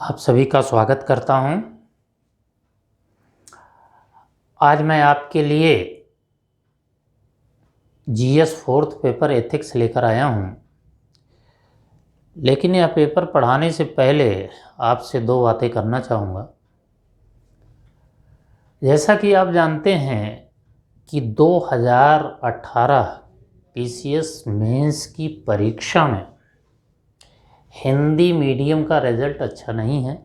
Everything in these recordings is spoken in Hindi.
आप सभी का स्वागत करता हूं। आज मैं आपके लिए जीएस फोर्थ पेपर एथिक्स लेकर आया हूं। लेकिन यह पेपर पढ़ाने से पहले आपसे दो बातें करना चाहूँगा। जैसा कि आप जानते हैं कि 2018 पीसीएस मेंस की परीक्षा में हिंदी मीडियम का रिजल्ट अच्छा नहीं है,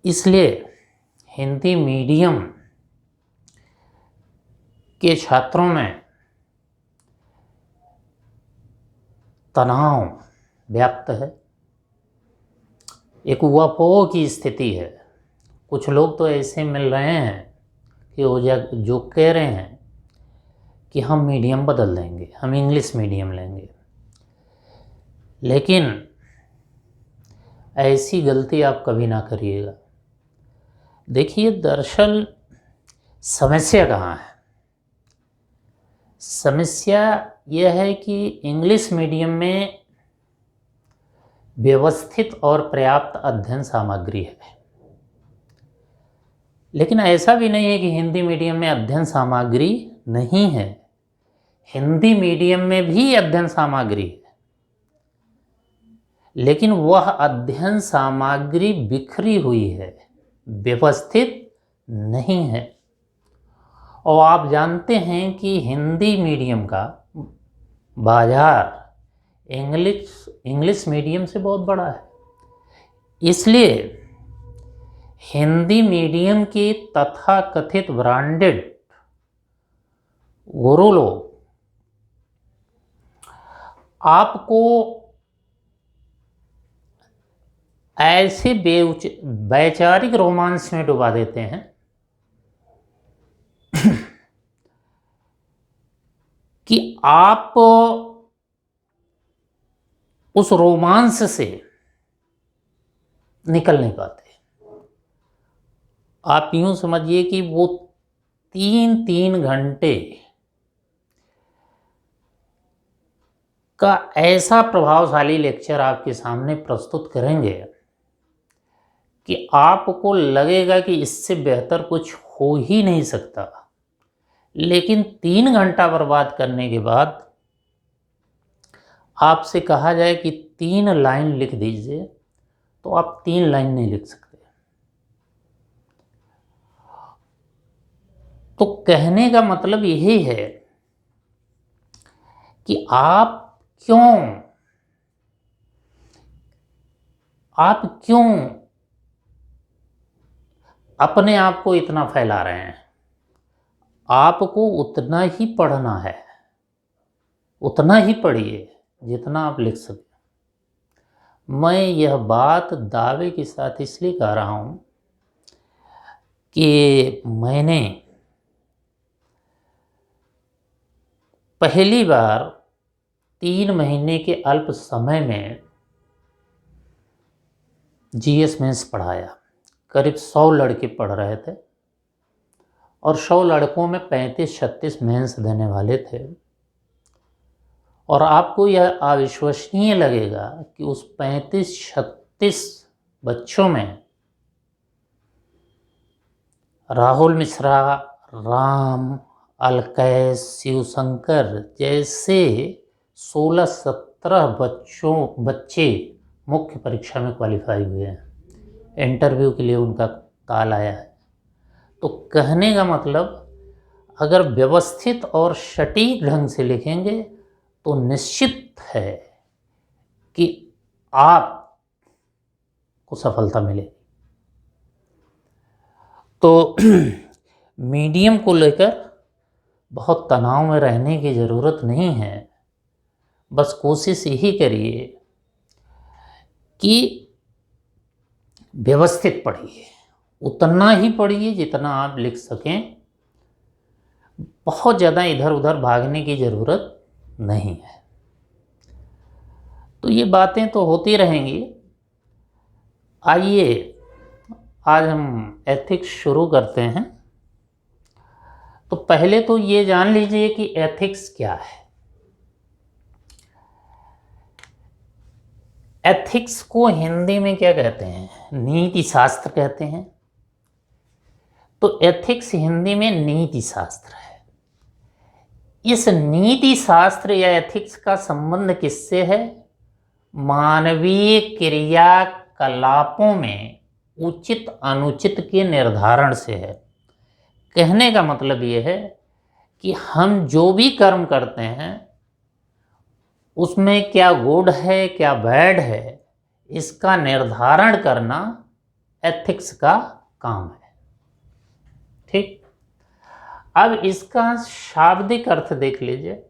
इसलिए हिंदी मीडियम के छात्रों में तनाव व्याप्त है। एक ऊहापोह की स्थिति है। कुछ लोग तो ऐसे मिल रहे हैं कि वो जो कह रहे हैं कि हम मीडियम बदल देंगे, हम इंग्लिश मीडियम लेंगे। लेकिन ऐसी गलती आप कभी ना करिएगा। देखिए, दरअसल समस्या कहाँ है? समस्या यह है कि इंग्लिश मीडियम में व्यवस्थित और पर्याप्त अध्ययन सामग्री है, लेकिन ऐसा भी नहीं है कि हिंदी मीडियम में अध्ययन सामग्री नहीं है। हिंदी मीडियम में भी अध्ययन सामग्री है, लेकिन वह अध्ययन सामग्री बिखरी हुई है, व्यवस्थित नहीं है। और आप जानते हैं कि हिंदी मीडियम का बाजार इंग्लिश मीडियम से बहुत बड़ा है। इसलिए हिंदी मीडियम के तथाकथित ब्रांडेड गुरु लोग आपको ऐसे वैचारिक रोमांस में डुबा देते हैं कि आप उस रोमांस से निकल नहीं पाते। आप यूं समझिए कि वो 3 घंटे का ऐसा प्रभावशाली लेक्चर आपके सामने प्रस्तुत करेंगे कि आपको लगेगा कि इससे बेहतर कुछ हो ही नहीं सकता। लेकिन 3 घंटा बर्बाद करने के बाद आपसे कहा जाए कि 3 लाइन लिख दीजिए, तो आप 3 लाइन नहीं लिख सकते। तो कहने का मतलब यही है कि आप क्यों अपने आप को इतना फैला रहे हैं? आपको उतना ही पढ़ना है, उतना ही पढ़िए जितना आप लिख सकें। मैं यह बात दावे के साथ इसलिए कह रहा हूं कि मैंने पहली बार 3 महीने के अल्प समय में जीएस मेंस पढ़ाया। करीब 100 लड़के पढ़ रहे थे और 100 लड़कों में 35-36 मेंस देने वाले थे। और आपको यह अविश्वसनीय लगेगा कि उस 35-36 बच्चों में राहुल मिश्रा, राम, अलकैश, शिवशंकर जैसे 16-17 बच्चे मुख्य परीक्षा में क्वालिफाई हुए हैं। इंटरव्यू के लिए उनका कॉल आया है। तो कहने का मतलब, अगर व्यवस्थित और सटीक ढंग से लिखेंगे तो निश्चित है कि आपको सफलता मिलेगी। तो मीडियम को लेकर बहुत तनाव में रहने की ज़रूरत नहीं है। बस कोशिश यही करिए कि व्यवस्थित पढ़िए, उतना ही पढ़िए जितना आप लिख सकें। बहुत ज़्यादा इधर उधर भागने की ज़रूरत नहीं है। तो ये बातें तो होती रहेंगी। आइए आज हम एथिक्स शुरू करते हैं। तो पहले तो ये जान लीजिए कि एथिक्स क्या है। एथिक्स को हिंदी में क्या कहते हैं? नीति शास्त्र कहते हैं। तो एथिक्स हिंदी में नीति शास्त्र है। इस नीति शास्त्र या एथिक्स का संबंध किससे है? मानवीय क्रियाकलापों में उचित अनुचित के निर्धारण से है। कहने का मतलब यह है कि हम जो भी कर्म करते हैं उसमें क्या गुड है क्या बैड है, इसका निर्धारण करना एथिक्स का काम है। ठीक, अब इसका शाब्दिक अर्थ देख लीजिए।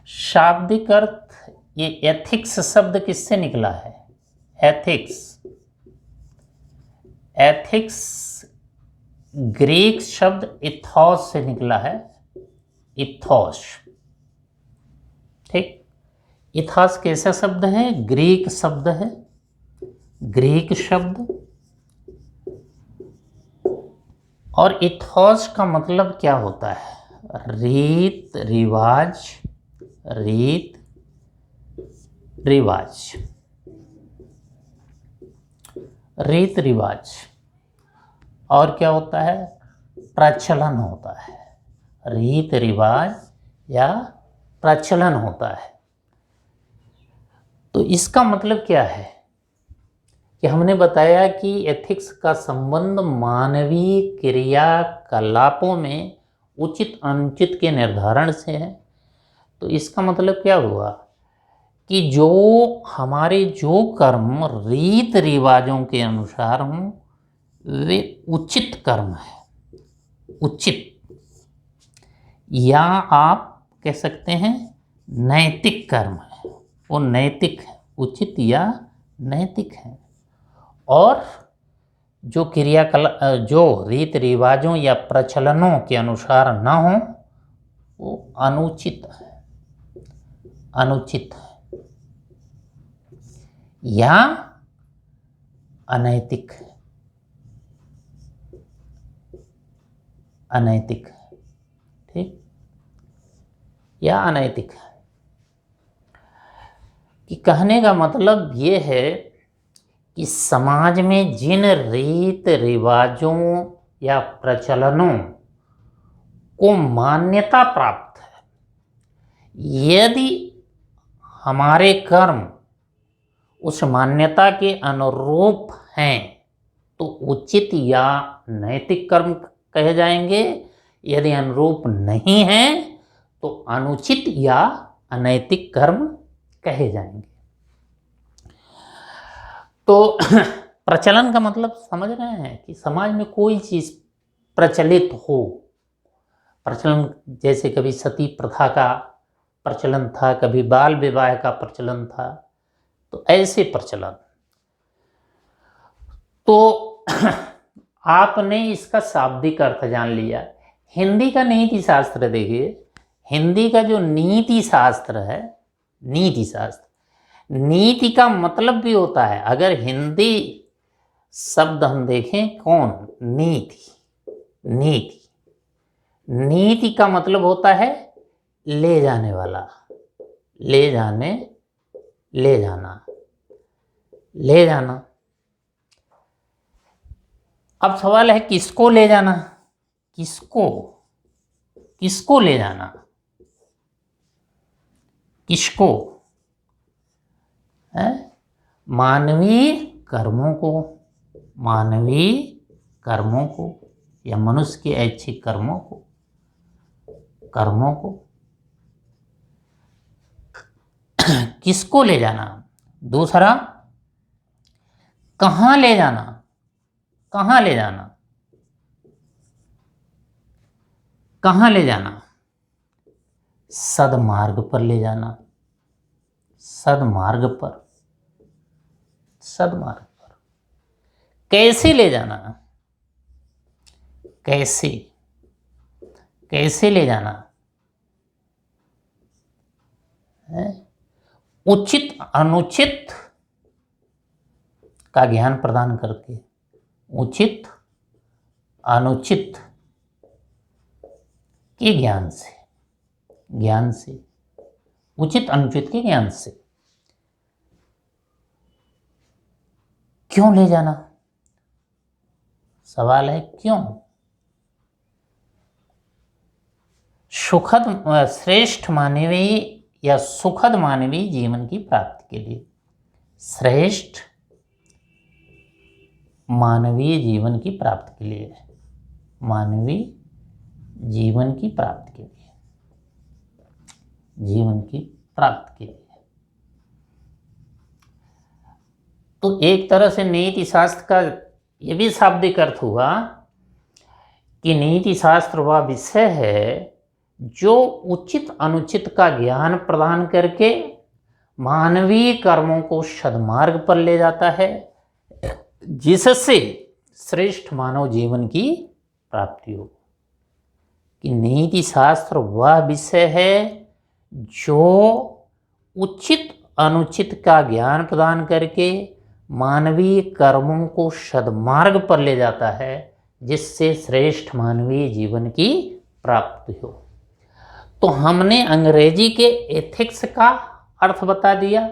शाब्दिक अर्थ, ये एथिक्स शब्द किससे निकला है? एथिक्स, एथिक्स ग्रीक शब्द इथॉस से निकला है। इथॉस, ठीक। इथॉस कैसा शब्द है? ग्रीक शब्द है, ग्रीक शब्द। और इथॉस का मतलब क्या होता है? रीत रिवाज, रीत रिवाज, रीत रिवाज। और क्या होता है? प्रचलन होता है। रीत रिवाज या प्रचलन होता है। तो इसका मतलब क्या है कि हमने बताया कि एथिक्स का संबंध मानवीय क्रियाकलापों में उचित अनुचित के निर्धारण से है। तो इसका मतलब क्या हुआ कि जो हमारे जो कर्म रीत रिवाजों के अनुसार हों वे उचित कर्म है। उचित, या आप कह सकते हैं नैतिक कर्म है। वो नैतिक है, उचित या नैतिक है। और जो क्रियाकलाप जो रीत रिवाजों या प्रचलनों के अनुसार न हो वो अनुचित है, अनुचित है या अनैतिक है, अनैतिक है। ठीक, या अनैतिक है। कि कहने का मतलब ये है कि समाज में जिन रीत रिवाजों या प्रचलनों को मान्यता प्राप्त है, यदि हमारे कर्म उस मान्यता के अनुरूप हैं तो उचित या नैतिक कर्म कहे जाएंगे। यदि अनुरूप नहीं हैं तो अनुचित या अनैतिक कर्म कहे जाएंगे। तो प्रचलन का मतलब समझ रहे हैं कि समाज में कोई चीज़ प्रचलित हो। प्रचलन जैसे कभी सती प्रथा का प्रचलन था, कभी बाल विवाह का प्रचलन था, तो ऐसे प्रचलन। तो आपने इसका शाब्दिक अर्थ जान लिया। हिंदी का नीति शास्त्र देखिए, हिंदी का जो नीति शास्त्र है, नीति शास्त्र, नीति का मतलब भी होता है, अगर हिंदी शब्द हम देखें, कौन? नीति, नीति, नीति का मतलब होता है ले जाने वाला, ले जाने, ले जाना, ले जाना। अब सवाल है किसको ले जाना? किसको, किसको ले जाना? किसको है? मानवीय कर्मों को, मानवीय कर्मों को या मनुष्य के ऐच्छिक कर्मों को, कर्मों को किसको ले जाना? दूसरा, कहाँ ले जाना? कहाँ ले जाना? कहाँ ले जाना? सदमार्ग पर ले जाना, सदमार्ग पर, सदमार्ग पर। कैसे ले जाना? कैसे, कैसे ले जाना है? उचित अनुचित का ज्ञान प्रदान करके, उचित अनुचित के ज्ञान से, ज्ञान से, उचित अनुचित के ज्ञान से। क्यों ले जाना? सवाल है क्यों? सुखद श्रेष्ठ मानवीय या सुखद मानवीय जीवन की प्राप्ति के लिए, श्रेष्ठ मानवीय जीवन की प्राप्ति के लिए, मानवीय जीवन की प्राप्ति के लिए, जीवन की प्राप्ति के लिए। तो एक तरह से नीति शास्त्र का ये भी शाब्दिक अर्थ हुआ कि नीति शास्त्र वह विषय है जो उचित अनुचित का ज्ञान प्रदान करके मानवीय कर्मों को सद्मार्ग पर ले जाता है, जिससे श्रेष्ठ मानव जीवन की प्राप्ति हो। कि नीति शास्त्र वह विषय है जो उचित अनुचित का ज्ञान प्रदान करके मानवीय कर्मों को सद्मार्ग पर ले जाता है, जिससे श्रेष्ठ मानवीय जीवन की प्राप्ति हो। तो हमने अंग्रेजी के एथिक्स का अर्थ बता दिया।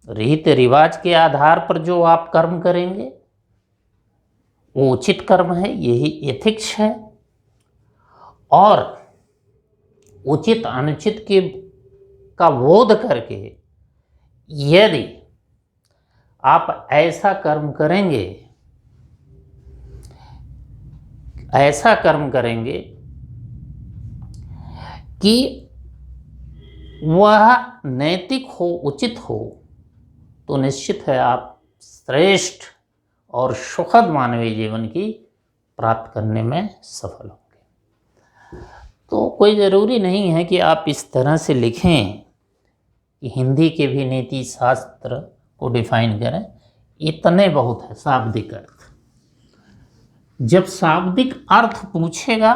रीति रिवाज के आधार पर जो आप कर्म करेंगे वो उचित कर्म है, यही एथिक्स है। और उचित अनुचित के का बोध करके यदि आप ऐसा कर्म करेंगे, ऐसा कर्म करेंगे कि वह नैतिक हो, उचित हो, तो निश्चित है आप श्रेष्ठ और सुखद मानवीय जीवन की प्राप्त करने में सफल होंगे। तो कोई ज़रूरी नहीं है कि आप इस तरह से लिखें कि हिंदी के भी नीति शास्त्र को डिफाइन करें, इतने बहुत है शाब्दिक अर्थ। जब शाब्दिक अर्थ पूछेगा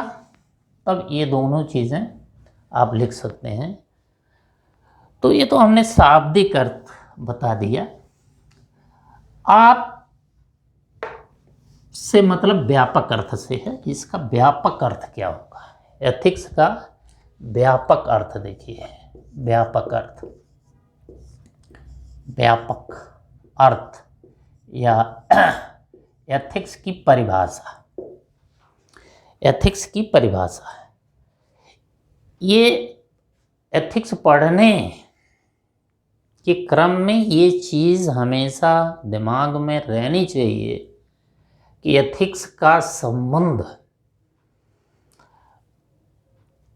तब ये दोनों चीज़ें आप लिख सकते हैं। तो ये तो हमने शाब्दिक अर्थ बता दिया। आप से मतलब व्यापक अर्थ से है, इसका व्यापक अर्थ क्या होगा? एथिक्स का व्यापक अर्थ देखिए, व्यापक अर्थ, व्यापक अर्थ या एथिक्स की परिभाषा, एथिक्स की परिभाषा है। ये एथिक्स पढ़ने के क्रम में ये चीज़ हमेशा दिमाग में रहनी चाहिए कि एथिक्स का संबंध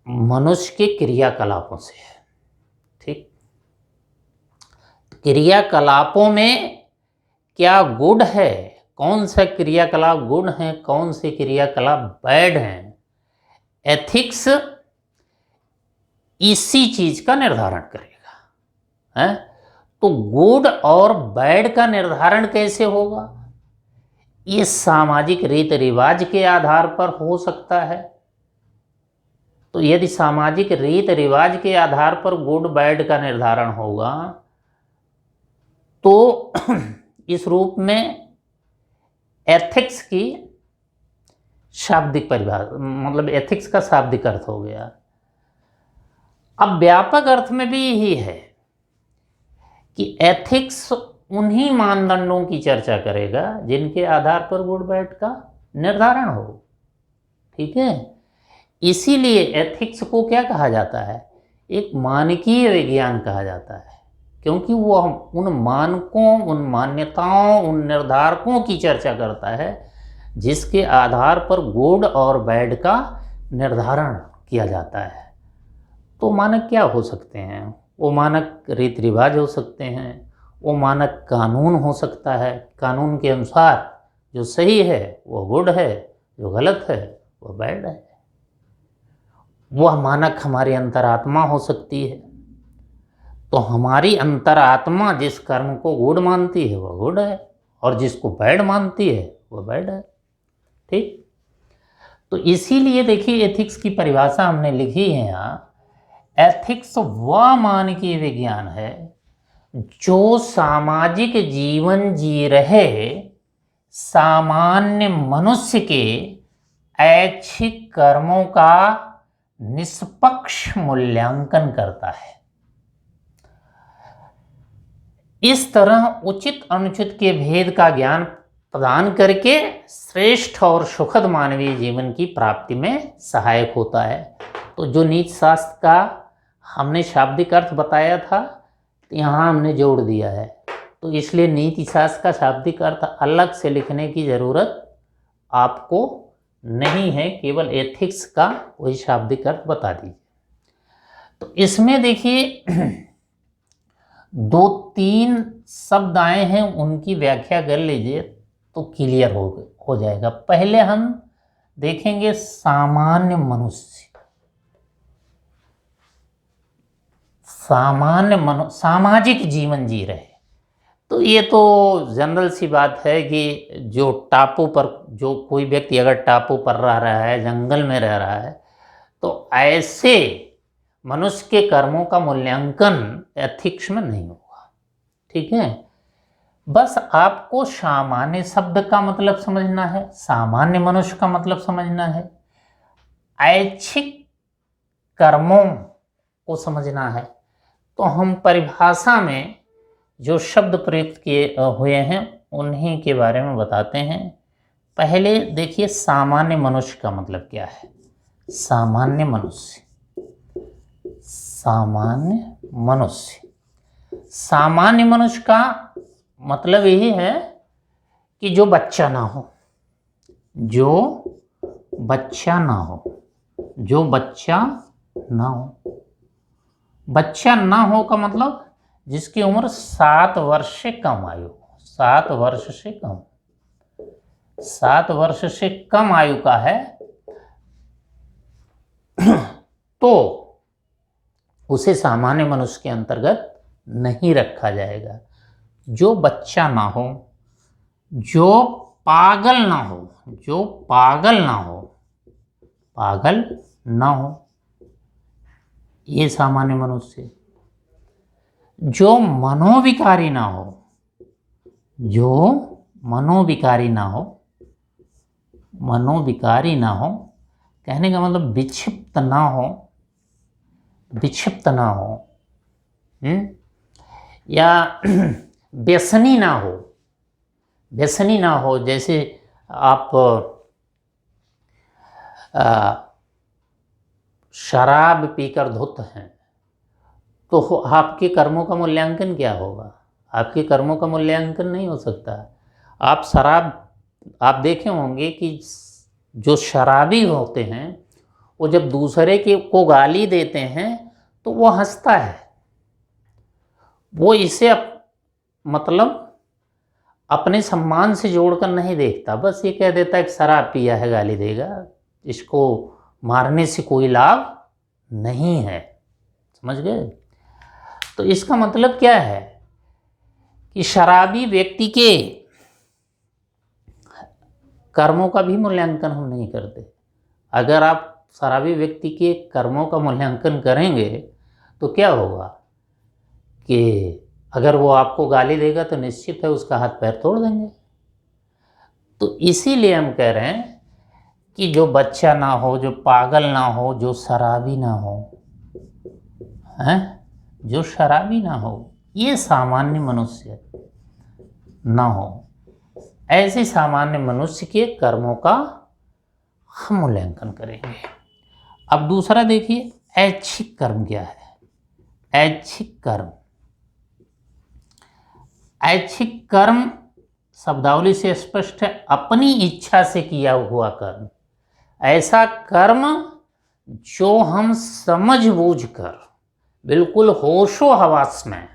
मनुष्य के क्रियाकलापों से है। ठीक, क्रियाकलापों में क्या गुड है, कौन सा क्रियाकलाप गुड है, कौन से क्रियाकलाप बैड हैं, एथिक्स इसी चीज का निर्धारण करेगा है। तो गुड और बैड का निर्धारण कैसे होगा? ये सामाजिक रीति रिवाज के आधार पर हो सकता है। तो यदि सामाजिक रीति रिवाज के आधार पर गुड बैड का निर्धारण होगा तो इस रूप में एथिक्स की शाब्दिक परिभाषा, मतलब एथिक्स का शाब्दिक अर्थ हो गया। अब व्यापक अर्थ में भी यही है कि एथिक्स उन्हीं मानदंडों की चर्चा करेगा जिनके आधार पर गुड बैड का निर्धारण हो। ठीक है, इसीलिए एथिक्स को क्या कहा जाता है? एक मानकीय विज्ञान कहा जाता है, क्योंकि वो उन मानकों, उन मान्यताओं, उन निर्धारकों की चर्चा करता है जिसके आधार पर गुड और बैड का निर्धारण किया जाता है। तो मानक क्या हो सकते हैं? वो मानक रीति रिवाज हो सकते हैं, वो मानक कानून हो सकता है, कानून के अनुसार जो सही है वो गुड है, जो गलत है वो बैड है। वह मानक हमारी अंतरात्मा हो सकती है। तो हमारी अंतरात्मा जिस कर्म को गुड मानती है वह गुड है, और जिसको बैड मानती है वह बैड है। ठीक, तो इसीलिए देखिए एथिक्स की परिभाषा हमने लिखी है यहाँ। एथिक्स वह मानकीय विज्ञान है जो सामाजिक जीवन जी रहे सामान्य मनुष्य के ऐच्छिक कर्मों का निष्पक्ष मूल्यांकन करता है। इस तरह उचित अनुचित के भेद का ज्ञान प्रदान करके श्रेष्ठ और सुखद मानवीय जीवन की प्राप्ति में सहायक होता है। तो जो नीति शास्त्र का हमने शाब्दिक अर्थ बताया था, यहाँ हमने जोड़ दिया है। तो इसलिए नीति शास्त्र का शाब्दिक अर्थ अलग से लिखने की ज़रूरत आपको नहीं है, केवल एथिक्स का वही शाब्दिक अर्थ बता दीजिए। तो इसमें देखिए 2-3 शब्द आए हैं, उनकी व्याख्या कर लीजिए तो क्लियर हो जाएगा। पहले हम देखेंगे सामान्य मनुष्य। सामाजिक जीवन जी रहे, तो ये तो जनरल सी बात है कि जो टापू पर, जो कोई व्यक्ति अगर टापू पर रह रहा है, जंगल में रह रहा है, तो ऐसे मनुष्य के कर्मों का मूल्यांकन एथिक्स में नहीं होगा। ठीक है, बस आपको सामान्य शब्द का मतलब समझना है, सामान्य मनुष्य का मतलब समझना है, ऐच्छिक कर्मों को समझना है। तो हम परिभाषा में जो शब्द प्रयुक्त किए हुए हैं उन्हीं के बारे में बताते हैं। पहले देखिए सामान्य मनुष्य का मतलब क्या है। सामान्य मनुष्य, सामान्य मनुष्य, सामान्य मनुष्य का मतलब यही है कि जो बच्चा ना हो, जो बच्चा ना हो, जो बच्चा ना हो। बच्चा ना हो का मतलब जिसकी उम्र 7 वर्ष से कम आयु, 7 वर्ष से कम, 7 वर्ष से कम आयु का है तो उसे सामान्य मनुष्य के अंतर्गत नहीं रखा जाएगा। जो बच्चा ना हो, जो पागल ना हो, जो पागल ना हो, पागल ना हो, ये सामान्य मनुष्य। जो मनोविकारी ना हो, जो मनोविकारी ना हो, मनोविकारी ना हो कहने का मतलब विक्षिप्त ना हो, विक्षिप्त ना हो, या व्यसनी ना हो, व्यसनी ना हो। जैसे आप शराब पीकर धुत हैं तो आपके कर्मों का मूल्यांकन क्या होगा? आपके कर्मों का मूल्यांकन नहीं हो सकता। आप शराब, आप देखे होंगे कि जो शराबी होते हैं वो जब दूसरे के को गाली देते हैं तो वो हंसता है, वो इसे मतलब अपने सम्मान से जोड़कर नहीं देखता, बस ये कह देता है कि शराब पिया है गाली देगा, इसको मारने से कोई लाभ नहीं है। समझ गए? तो इसका मतलब क्या है कि शराबी व्यक्ति के कर्मों का भी मूल्यांकन हम नहीं करते। अगर आप शराबी व्यक्ति के कर्मों का मूल्यांकन करेंगे तो क्या होगा कि अगर वो आपको गाली देगा तो निश्चित है उसका हाथ पैर तोड़ देंगे। तो इसीलिए हम कह रहे हैं कि जो बच्चा ना हो, जो पागल ना हो, जो शराबी ना हो, हैं, जो शराबी ना हो, ये सामान्य मनुष्य ना हो। ऐसे सामान्य मनुष्य के कर्मों का हम मूल्यांकन करेंगे। अब दूसरा देखिए ऐच्छिक कर्म क्या है। ऐच्छिक कर्म, ऐच्छिक कर्म शब्दावली से स्पष्ट है, अपनी इच्छा से किया हुआ कर्म। ऐसा कर्म जो हम समझ बूझ कर बिल्कुल होशो हवास में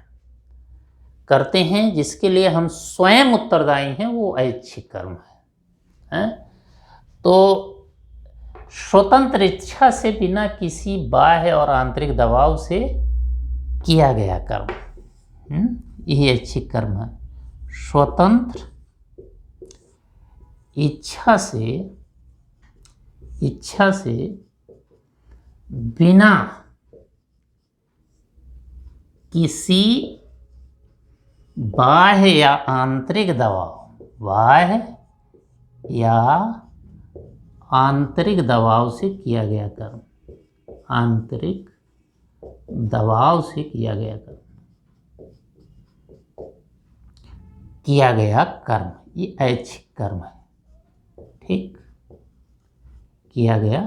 करते हैं, जिसके लिए हम स्वयं उत्तरदायी हैं, वो ऐच्छिक कर्म है। तो स्वतंत्र इच्छा से बिना किसी बाह्य और आंतरिक दबाव से किया गया कर्म, यही ऐच्छिक कर्म है। स्वतंत्र इच्छा से बिना किसी बाह्य या आंतरिक दबाव, बाह्य या आंतरिक दबाव से किया गया कर्म, आंतरिक दबाव से किया गया कर्म। किया गया कर्म, ये ऐच्छिक कर्म है। ठीक, किया गया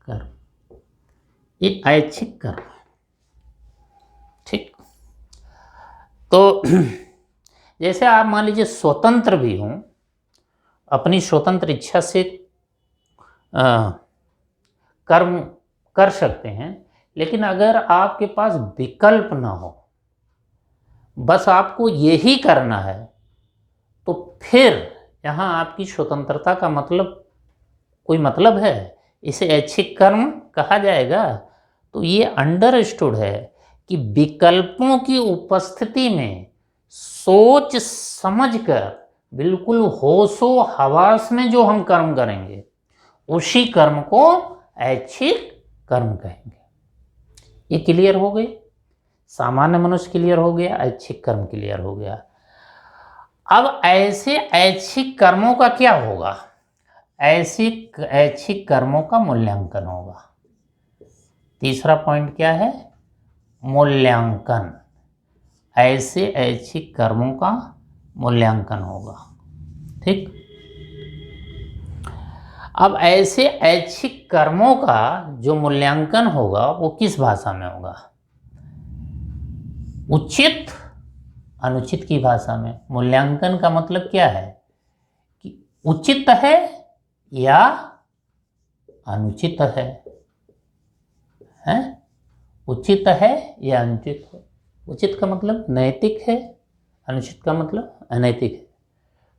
कर्म, ये ऐच्छिक कर्म है। ठीक, तो जैसे आप मान लीजिए स्वतंत्र भी हों, अपनी स्वतंत्र इच्छा से कर्म कर सकते हैं, लेकिन अगर आपके पास विकल्प ना हो, बस आपको यही करना है, तो फिर यहाँ आपकी स्वतंत्रता का मतलब कोई मतलब है? इसे ऐच्छिक कर्म कहा जाएगा? तो ये अंडरस्टूड है कि विकल्पों की उपस्थिति में सोच समझकर बिल्कुल होशो हवास में जो हम कर्म करेंगे, उसी कर्म को ऐच्छिक कर्म कहेंगे। ये क्लियर हो गई? सामान्य मनुष्य क्लियर हो गया, ऐच्छिक कर्म क्लियर हो गया। अब ऐसे ऐच्छिक कर्मों का क्या होगा? ऐसे ऐच्छिक कर्मों का मूल्यांकन होगा। तीसरा पॉइंट क्या है? मूल्यांकन। ऐसे ऐच्छिक कर्मों का मूल्यांकन होगा। ठीक, अब ऐसे ऐच्छिक कर्मों का जो मूल्यांकन होगा वो किस भाषा में होगा? उचित अनुचित की भाषा में। मूल्यांकन का मतलब क्या है कि उचित है या अनुचित है, हैं? उचित है या अनुचित है। उचित का मतलब नैतिक है, अनुचित का मतलब अनैतिक है।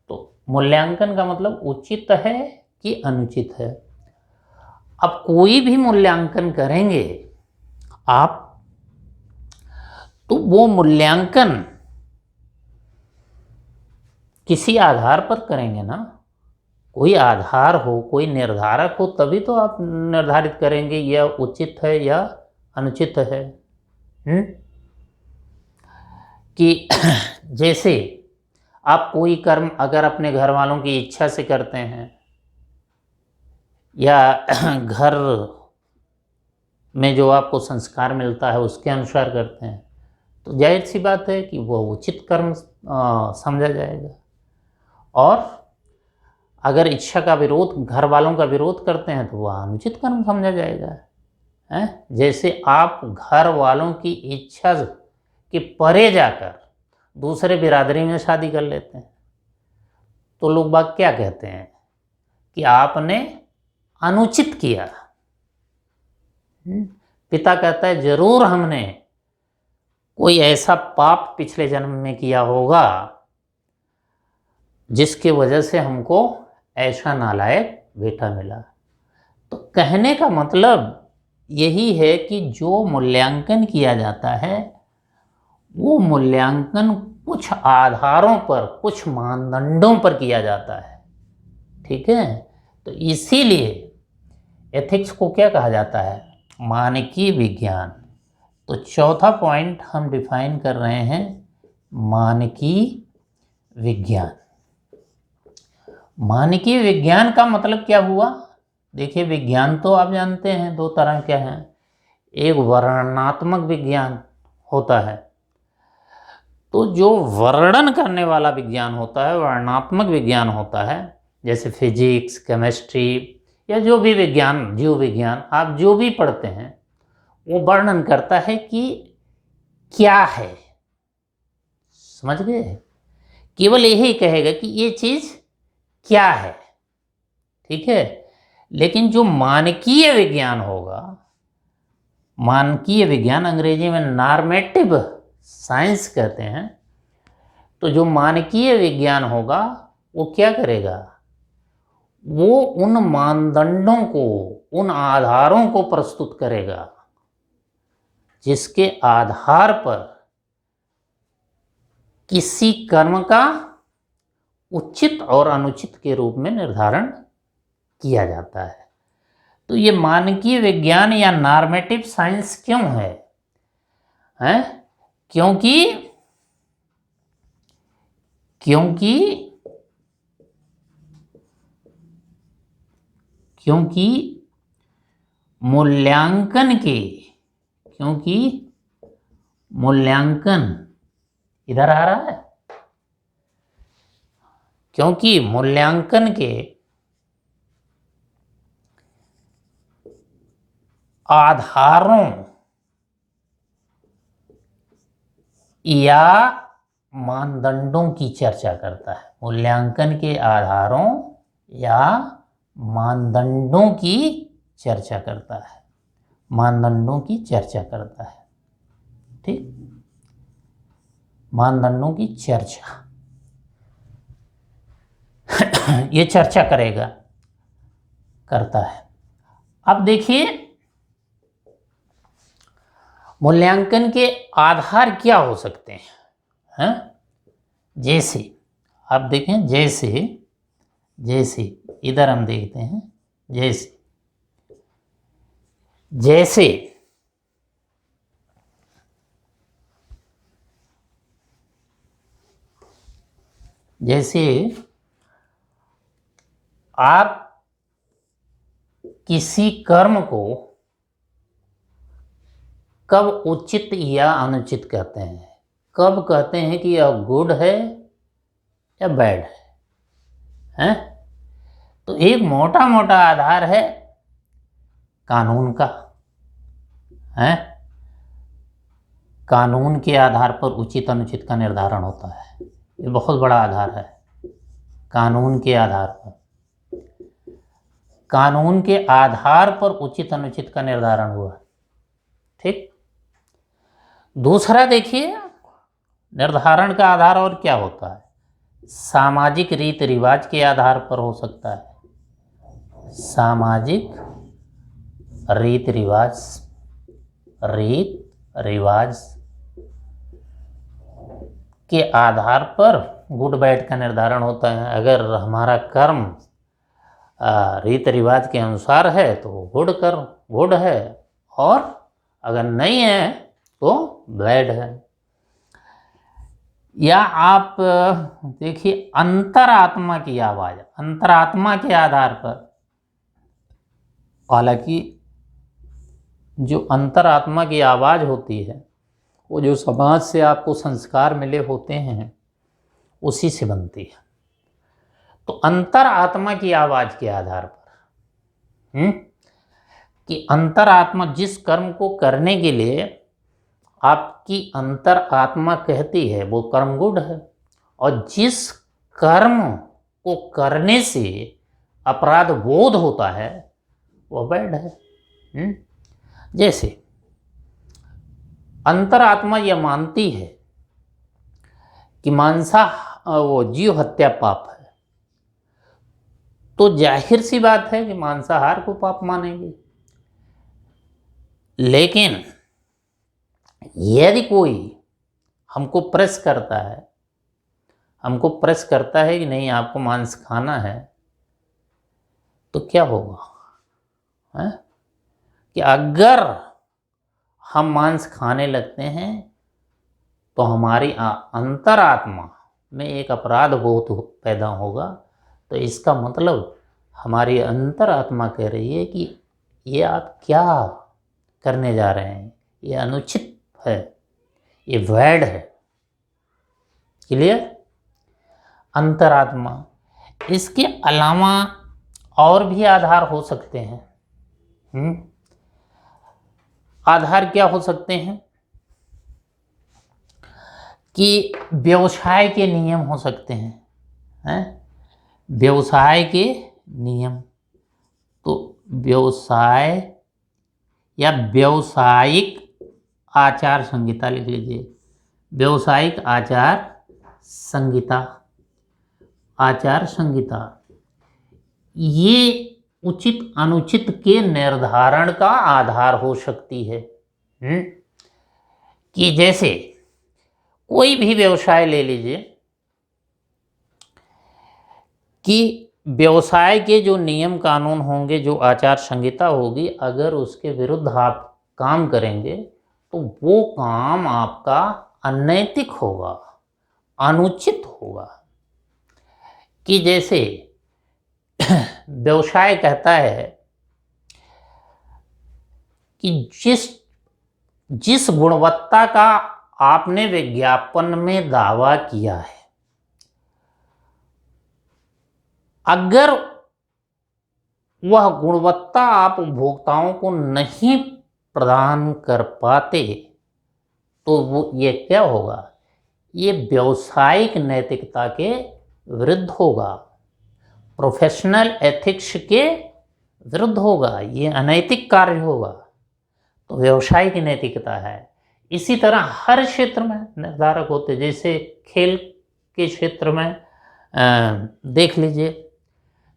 तो मूल्यांकन का मतलब उचित है कि अनुचित है। अब कोई भी मूल्यांकन करेंगे आप, तो वो मूल्यांकन किसी आधार पर करेंगे ना। कोई आधार हो, कोई निर्धारक हो, तभी तो आप निर्धारित करेंगे यह उचित है या अनुचित है। कि जैसे आप कोई कर्म अगर अपने घर वालों की इच्छा से करते हैं या घर में जो आपको संस्कार मिलता है उसके अनुसार करते हैं, तो जाहिर सी बात है कि वह उचित कर्म समझा जाएगा। और अगर इच्छा का विरोध, घर वालों का विरोध करते हैं, तो वह अनुचित कर्म समझा जाएगा। जैसे आप घर वालों की इच्छा के परे जाकर दूसरे बिरादरी में शादी कर लेते हैं, तो लोग बाग क्या कहते हैं कि आपने अनुचित किया। पिता कहता है जरूर हमने कोई ऐसा पाप पिछले जन्म में किया होगा जिसके वजह से हमको ऐसा नालायक बेटा मिला। तो कहने का मतलब यही है कि जो मूल्यांकन किया जाता है वो मूल्यांकन कुछ आधारों पर, कुछ मानदंडों पर किया जाता है। ठीक है, तो इसीलिए एथिक्स को क्या कहा जाता है? मानकीय विज्ञान। तो चौथा पॉइंट हम डिफाइन कर रहे हैं मानकीय विज्ञान। मानकीय विज्ञान का मतलब क्या हुआ? देखिए, विज्ञान तो आप जानते हैं दो तरह के हैं। एक वर्णनात्मक विज्ञान होता है, तो जो वर्णन करने वाला विज्ञान होता है, वर्णनात्मक विज्ञान होता है, जैसे फिजिक्स, केमिस्ट्री या जो भी विज्ञान, जीव विज्ञान, आप जो भी पढ़ते हैं, वो वर्णन करता है कि क्या है। समझ गए? केवल यही कहेगा कि ये चीज क्या है। ठीक है, लेकिन जो मानकीय विज्ञान होगा, मानकीय विज्ञान अंग्रेजी में नॉर्मेटिव साइंस कहते हैं, तो जो मानकीय विज्ञान होगा वो क्या करेगा? वो उन मानदंडों को, उन आधारों को प्रस्तुत करेगा जिसके आधार पर किसी कर्म का उचित और अनुचित के रूप में निर्धारण किया जाता है। तो ये मानकीय विज्ञान या नॉर्मेटिव साइंस क्यों है? क्योंकि मूल्यांकन इधर आ रहा है, क्योंकि मूल्यांकन के आधारों या मानदंडों की चर्चा करता है। मूल्यांकन के आधारों या मानदंडों की चर्चा करता है, मानदंडों की चर्चा करता है। ठीक, मानदंडों की चर्चा ये चर्चा करेगा, करता है। अब देखिए मूल्यांकन के आधार क्या हो सकते हैं, जैसे आप देखें, जैसे इधर हम देखते हैं, जैसे आप किसी कर्म को कब उचित या अनुचित कहते हैं, कब कहते हैं कि यह गुड है या बैड है, तो एक मोटा मोटा आधार है कानून का, है कानून के आधार पर उचित अनुचित का निर्धारण होता है। ये बहुत बड़ा आधार है, कानून के आधार पर, कानून के आधार पर उचित अनुचित का निर्धारण हुआ। ठीक, दूसरा देखिए निर्धारण का आधार और क्या होता है, सामाजिक रीति रिवाज के आधार पर हो सकता है, सामाजिक रीति रिवाज के आधार पर गुड बैड का निर्धारण होता है। अगर हमारा कर्म रीति रिवाज के अनुसार है तो गुड है, और अगर नहीं है तो बैड है। या आप देखिए अंतरात्मा की आवाज, अंतरात्मा के आधार पर, हालांकि जो अंतरात्मा की आवाज होती है वो जो समाज से आपको संस्कार मिले होते हैं उसी से बनती है। तो अंतरात्मा की आवाज के आधार पर कि अंतरात्मा जिस कर्म को करने के लिए आपकी अंतरात्मा कहती है वो कर्म गुड है, और जिस कर्म को करने से अपराध बोध होता है वो बैड है। जैसे अंतरात्मा यह मानती है कि वो जीव हत्या पाप है, तो जाहिर सी बात है कि मांसाहार को पाप मानेंगे। लेकिन यदि कोई हमको प्रेस करता है कि नहीं आपको मांस खाना है, तो क्या होगा, है? कि अगर हम मांस खाने लगते हैं तो हमारी अंतरात्मा में एक अपराध बोध पैदा होगा। तो इसका मतलब हमारी अंतरात्मा कह रही है कि ये आप क्या करने जा रहे हैं, ये अनुचित है, ये वैड है। क्लियर? अंतरात्मा। इसके अलावा और भी आधार हो सकते हैं। आधार क्या हो सकते हैं कि व्यवसाय के नियम हो सकते हैं, व्यवसाय के नियम। तो व्यवसाय या व्यावसायिक आचार संहिता लिख लीजिए, व्यावसायिक आचार संहिता ये उचित अनुचित के निर्धारण का आधार हो सकती है। कि जैसे कोई भी व्यवसाय ले लीजिए कि व्यवसाय के जो नियम कानून होंगे, जो आचार संहिता होगी, अगर उसके विरुद्ध आप काम करेंगे तो वो काम आपका अनैतिक होगा, अनुचित होगा। कि जैसे व्यवसाय कहता है कि जिस गुणवत्ता का आपने विज्ञापन में दावा किया है अगर वह गुणवत्ता आप उपभोक्ताओं को नहीं प्रदान कर पाते तो वो ये क्या होगा, ये व्यावसायिक नैतिकता के विरुद्ध होगा, प्रोफेशनल एथिक्स के विरुद्ध होगा, ये अनैतिक कार्य होगा। तो व्यवसाय की नैतिकता है। इसी तरह हर क्षेत्र में निर्धारक होते, जैसे खेल के क्षेत्र में देख लीजिए,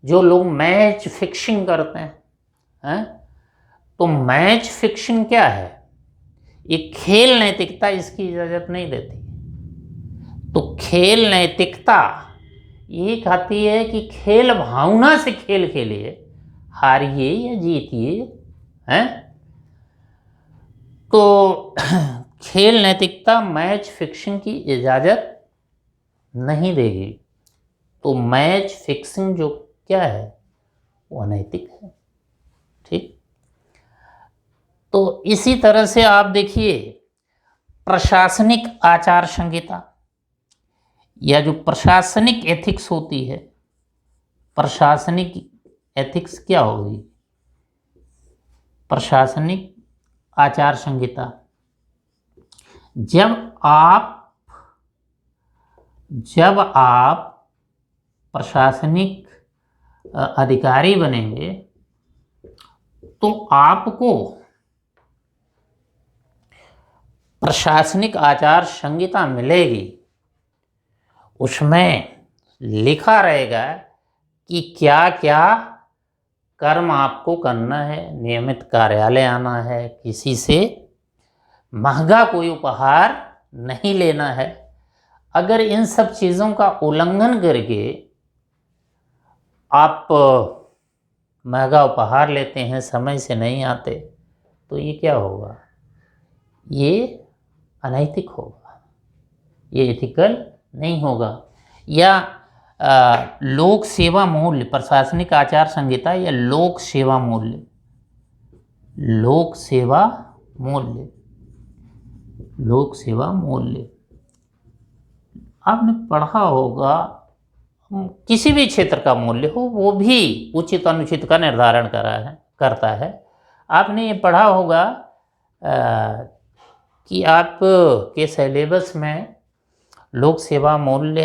जो लोग मैच फिक्सिंग करते हैं, तो मैच फिक्सिंग क्या है, ये खेल नैतिकता इसकी इजाज़त नहीं देती। तो खेल नैतिकता ये कहती है कि खेल भावना से खेल खेलिए, हारिए या जीतिए, हैं। तो खेल नैतिकता मैच फिक्सिंग की इजाज़त नहीं देगी। तो मैच फिक्सिंग जो क्या है वो अनैतिक है, ठीक। तो इसी तरह से आप देखिए प्रशासनिक आचार संहिता या जो प्रशासनिक एथिक्स होती है, प्रशासनिक एथिक्स क्या होगी, प्रशासनिक आचार संहिता, जब आप प्रशासनिक अधिकारी बनेंगे तो आपको प्रशासनिक आचार संहिता मिलेगी। उसमें लिखा रहेगा कि क्या क्या कर्म आपको करना है, नियमित कार्यालय आना है, किसी से महंगा कोई उपहार नहीं लेना है। अगर इन सब चीज़ों का उल्लंघन करके आप महंगा उपहार लेते हैं, समय से नहीं आते, तो ये क्या होगा, ये अनैतिक होगा, ये एथिकल नहीं होगा। या लोक सेवा मूल्य, प्रशासनिक आचार संहिता या लोक सेवा मूल्य, लोक सेवा मूल्य, लोक सेवा मूल्य आपने पढ़ा होगा, किसी भी क्षेत्र का मूल्य हो वो भी उचित अनुचित का निर्धारण करता है। आपने ये पढ़ा होगा कि आप के सिलेबस में लोक सेवा मूल्य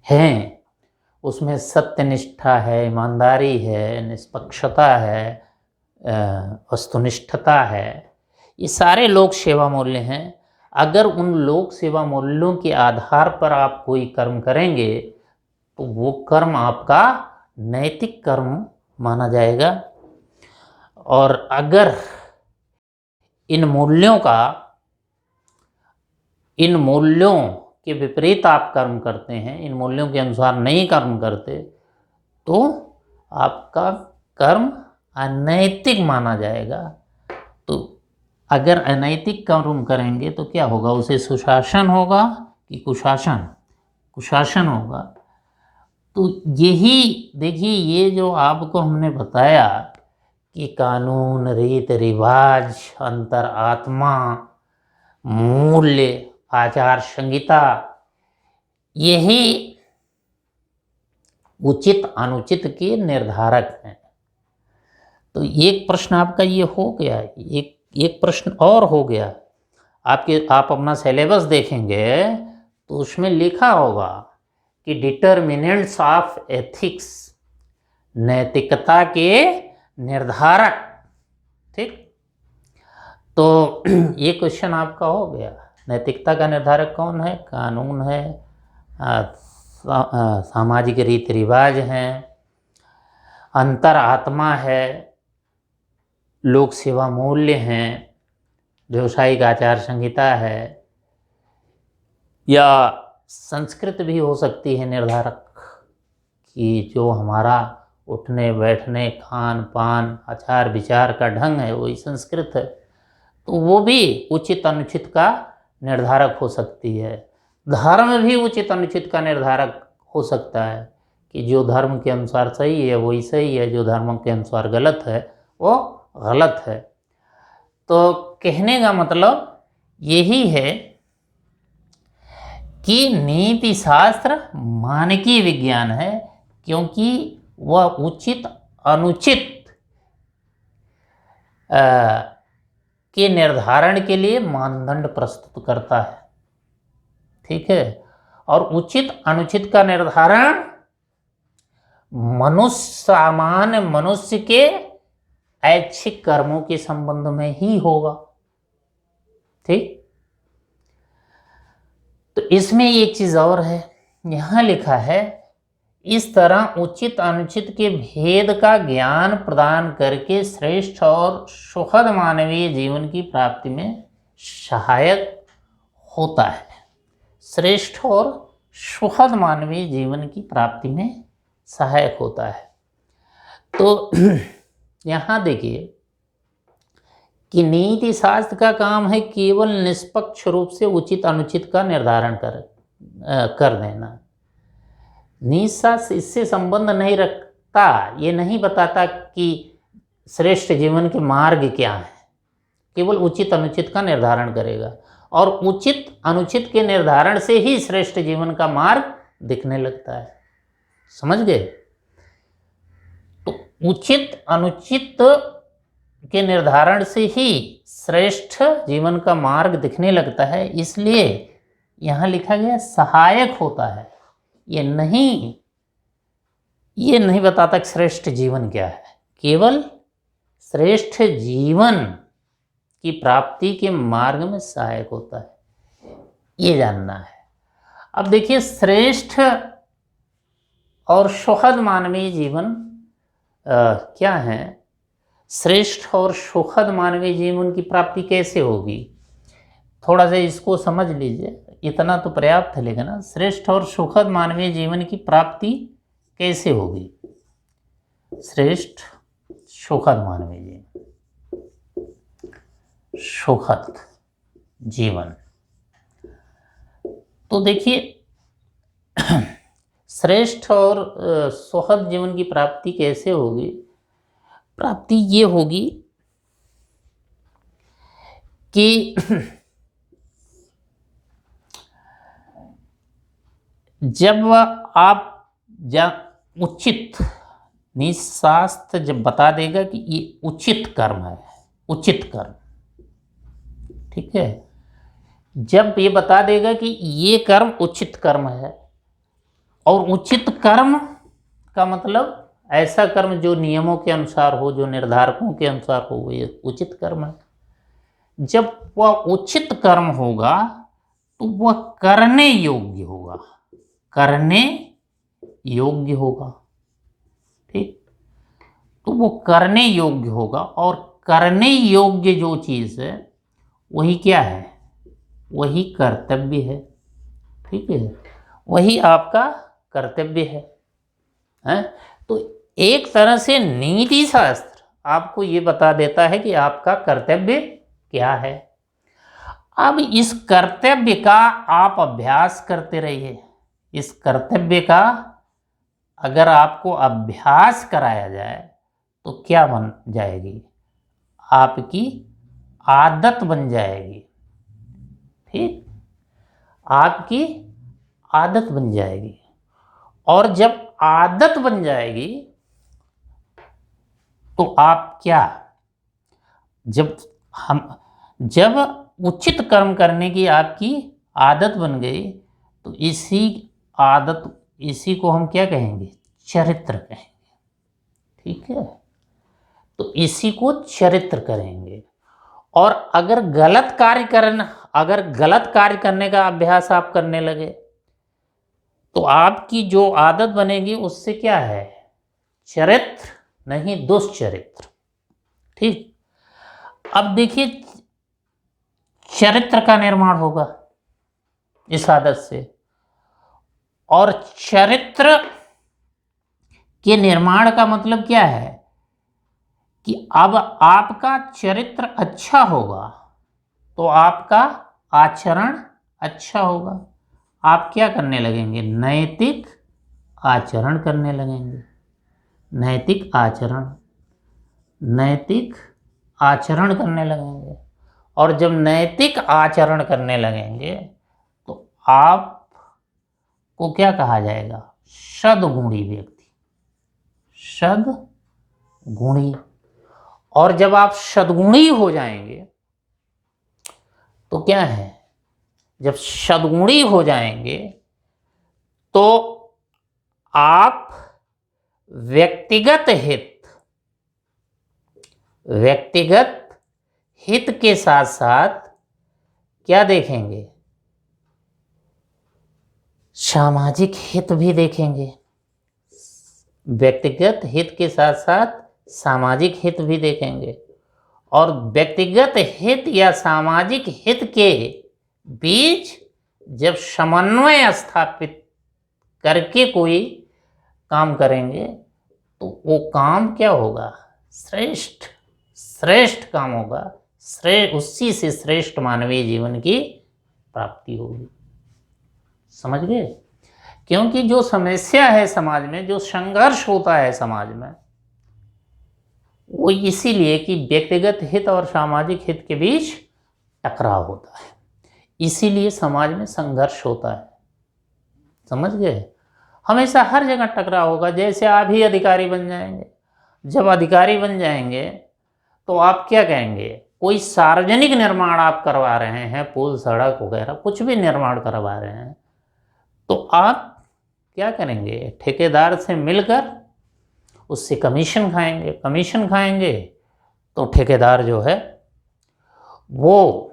हैं, उसमें सत्यनिष्ठा है, ईमानदारी है, निष्पक्षता है, वस्तुनिष्ठता है, ये सारे लोक सेवा मूल्य हैं। अगर उन लोक सेवा मूल्यों के आधार पर आप कोई कर्म करेंगे तो वो कर्म आपका नैतिक कर्म माना जाएगा। और अगर इन मूल्यों के विपरीत आप कर्म करते हैं, इन मूल्यों के अनुसार नहीं कर्म करते, तो आपका कर्म अनैतिक माना जाएगा। तो अगर अनैतिक कर्म करेंगे तो क्या होगा, उसे सुशासन होगा कि कुशासन, कुशासन होगा। तो यही देखिए, ये जो आपको हमने बताया कि कानून, रीत रिवाज, अंतर आत्मा, मूल्य, आचार संहिता, यही उचित अनुचित के निर्धारक हैं। तो एक प्रश्न आपका ये हो गया, एक प्रश्न और हो गया। आप अपना सिलेबस देखेंगे तो उसमें लिखा होगा कि डिटर्मिनेंट्स ऑफ एथिक्स, नैतिकता के निर्धारक, ठीक। तो ये क्वेश्चन आपका हो गया, नैतिकता का निर्धारक कौन है, कानून है, सामाजिक रीति रिवाज हैं, अंतर आत्मा है, लोक सेवा मूल्य हैं, व्यवसायिक आचार संहिता है, या संस्कृत भी हो सकती है निर्धारक, कि जो हमारा उठने बैठने, खान पान, आचार विचार का ढंग है वही संस्कृत है, तो वो भी उचित अनुचित का निर्धारक हो सकती है। धर्म भी उचित अनुचित का निर्धारक हो सकता है, कि जो धर्म के अनुसार सही है वही सही है, जो धर्म के अनुसार गलत है वो गलत है। तो कहने का मतलब यही है कि नीति शास्त्र मानकीय विज्ञान है, क्योंकि वह उचित अनुचित के निर्धारण के लिए मानदंड प्रस्तुत करता है। ठीक है। और उचित अनुचित का निर्धारण सामान्य मनुष्य के ऐच्छिक कर्मों के संबंध में ही होगा। ठीक। तो इसमें एक चीज और है, यहां लिखा है, इस तरह उचित अनुचित के भेद का ज्ञान प्रदान करके श्रेष्ठ और सुखद मानवीय जीवन की प्राप्ति में सहायक होता है। श्रेष्ठ और सुखद मानवीय जीवन की प्राप्ति में सहायक होता है। तो यहाँ देखिए कि नीति शास्त्र का काम है केवल निष्पक्ष रूप से उचित अनुचित का निर्धारण कर देना। नीति शास्त्र इससे संबंध नहीं रखता, ये नहीं बताता कि श्रेष्ठ जीवन के मार्ग क्या है, केवल उचित अनुचित का निर्धारण करेगा। और उचित अनुचित के निर्धारण से ही श्रेष्ठ जीवन का मार्ग दिखने लगता है। समझ गए? तो उचित अनुचित के निर्धारण से ही श्रेष्ठ जीवन का मार्ग दिखने लगता है, इसलिए यहां लिखा गया सहायक होता है। ये नहीं बताता कि श्रेष्ठ जीवन क्या है, केवल श्रेष्ठ जीवन की प्राप्ति के मार्ग में सहायक होता है, ये जानना है। अब देखिए श्रेष्ठ और सुखद मानवीय जीवन क्या है। श्रेष्ठ और सुखद मानवीय जीवन की प्राप्ति कैसे होगी, थोड़ा सा इसको समझ लीजिए, इतना तो पर्याप्त है। लेकिन श्रेष्ठ और सुखद मानवीय जीवन की प्राप्ति कैसे होगी? श्रेष्ठ सुखद मानवीय जीवन, सुखद जीवन, तो देखिए श्रेष्ठ और सुखद जीवन की प्राप्ति कैसे होगी? प्राप्ति ये होगी कि जब आप उचित, शास्त्र जब बता देगा कि ये उचित कर्म है, उचित कर्म, ठीक है, जब ये बता देगा कि ये कर्म उचित कर्म है, और उचित कर्म का मतलब ऐसा कर्म जो नियमों के अनुसार हो, जो निर्धारकों के अनुसार हो, ये उचित कर्म है। जब वह उचित कर्म होगा तो वह करने योग्य होगा, करने योग्य होगा। ठीक। तो वो करने योग्य होगा, और करने योग्य जो चीज है वही क्या है? वही कर्तव्य है। ठीक है, वही आपका कर्तव्य है। तो एक तरह से नीति शास्त्र आपको ये बता देता है कि आपका कर्तव्य क्या है। अब इस कर्तव्य का आप अभ्यास करते रहिए। इस कर्तव्य का अगर आपको अभ्यास कराया जाए तो क्या बन जाएगी? आपकी आदत बन जाएगी। ठीक, आपकी आदत बन जाएगी। और जब आदत बन जाएगी तो आप क्या, जब उचित कर्म करने की आपकी आदत बन गई तो इसी को हम क्या कहेंगे? चरित्र कहेंगे। ठीक है, तो इसी को चरित्र करेंगे। और अगर गलत कार्य करने का अभ्यास आप करने लगे तो आपकी जो आदत बनेगी उससे क्या है? चरित्र नहीं, दुष्चरित्र। ठीक। अब देखिए चरित्र का निर्माण होगा इस आदत से, और चरित्र के निर्माण का मतलब क्या है? कि अब आपका चरित्र अच्छा होगा तो आपका आचरण अच्छा होगा। आप क्या करने लगेंगे? नैतिक आचरण करने लगेंगे। नैतिक आचरण करने लगेंगे। और जब नैतिक आचरण करने लगेंगे तो आप को क्या कहा जाएगा? सद्गुणी व्यक्ति, सद्गुणी। और जब आप सद्गुणी हो जाएंगे तो क्या है, जब सद्गुणी हो जाएंगे तो आप व्यक्तिगत हित के साथ साथ क्या देखेंगे? सामाजिक हित भी देखेंगे। व्यक्तिगत हित के साथ साथ सामाजिक हित भी देखेंगे। और व्यक्तिगत हित या सामाजिक हित के बीच जब समन्वय स्थापित करके कोई काम करेंगे तो वो काम क्या होगा? श्रेष्ठ काम होगा। उसी से श्रेष्ठ मानवीय जीवन की प्राप्ति होगी। समझ गए? क्योंकि जो समस्या है समाज में, जो संघर्ष होता है समाज में, वो इसीलिए कि व्यक्तिगत हित और सामाजिक हित के बीच टकराव होता है, इसीलिए समाज में संघर्ष होता है। समझ गए? हमेशा हर जगह टकराव होगा। जैसे आप ही अधिकारी बन जाएंगे, जब अधिकारी बन जाएंगे तो आप क्या कहेंगे? कोई सार्वजनिक निर्माण आप करवा रहे हैं, पुल सड़क वगैरह कुछ भी निर्माण करवा रहे हैं, तो आप क्या करेंगे? ठेकेदार से मिलकर उससे कमीशन खाएंगे तो ठेकेदार जो है वो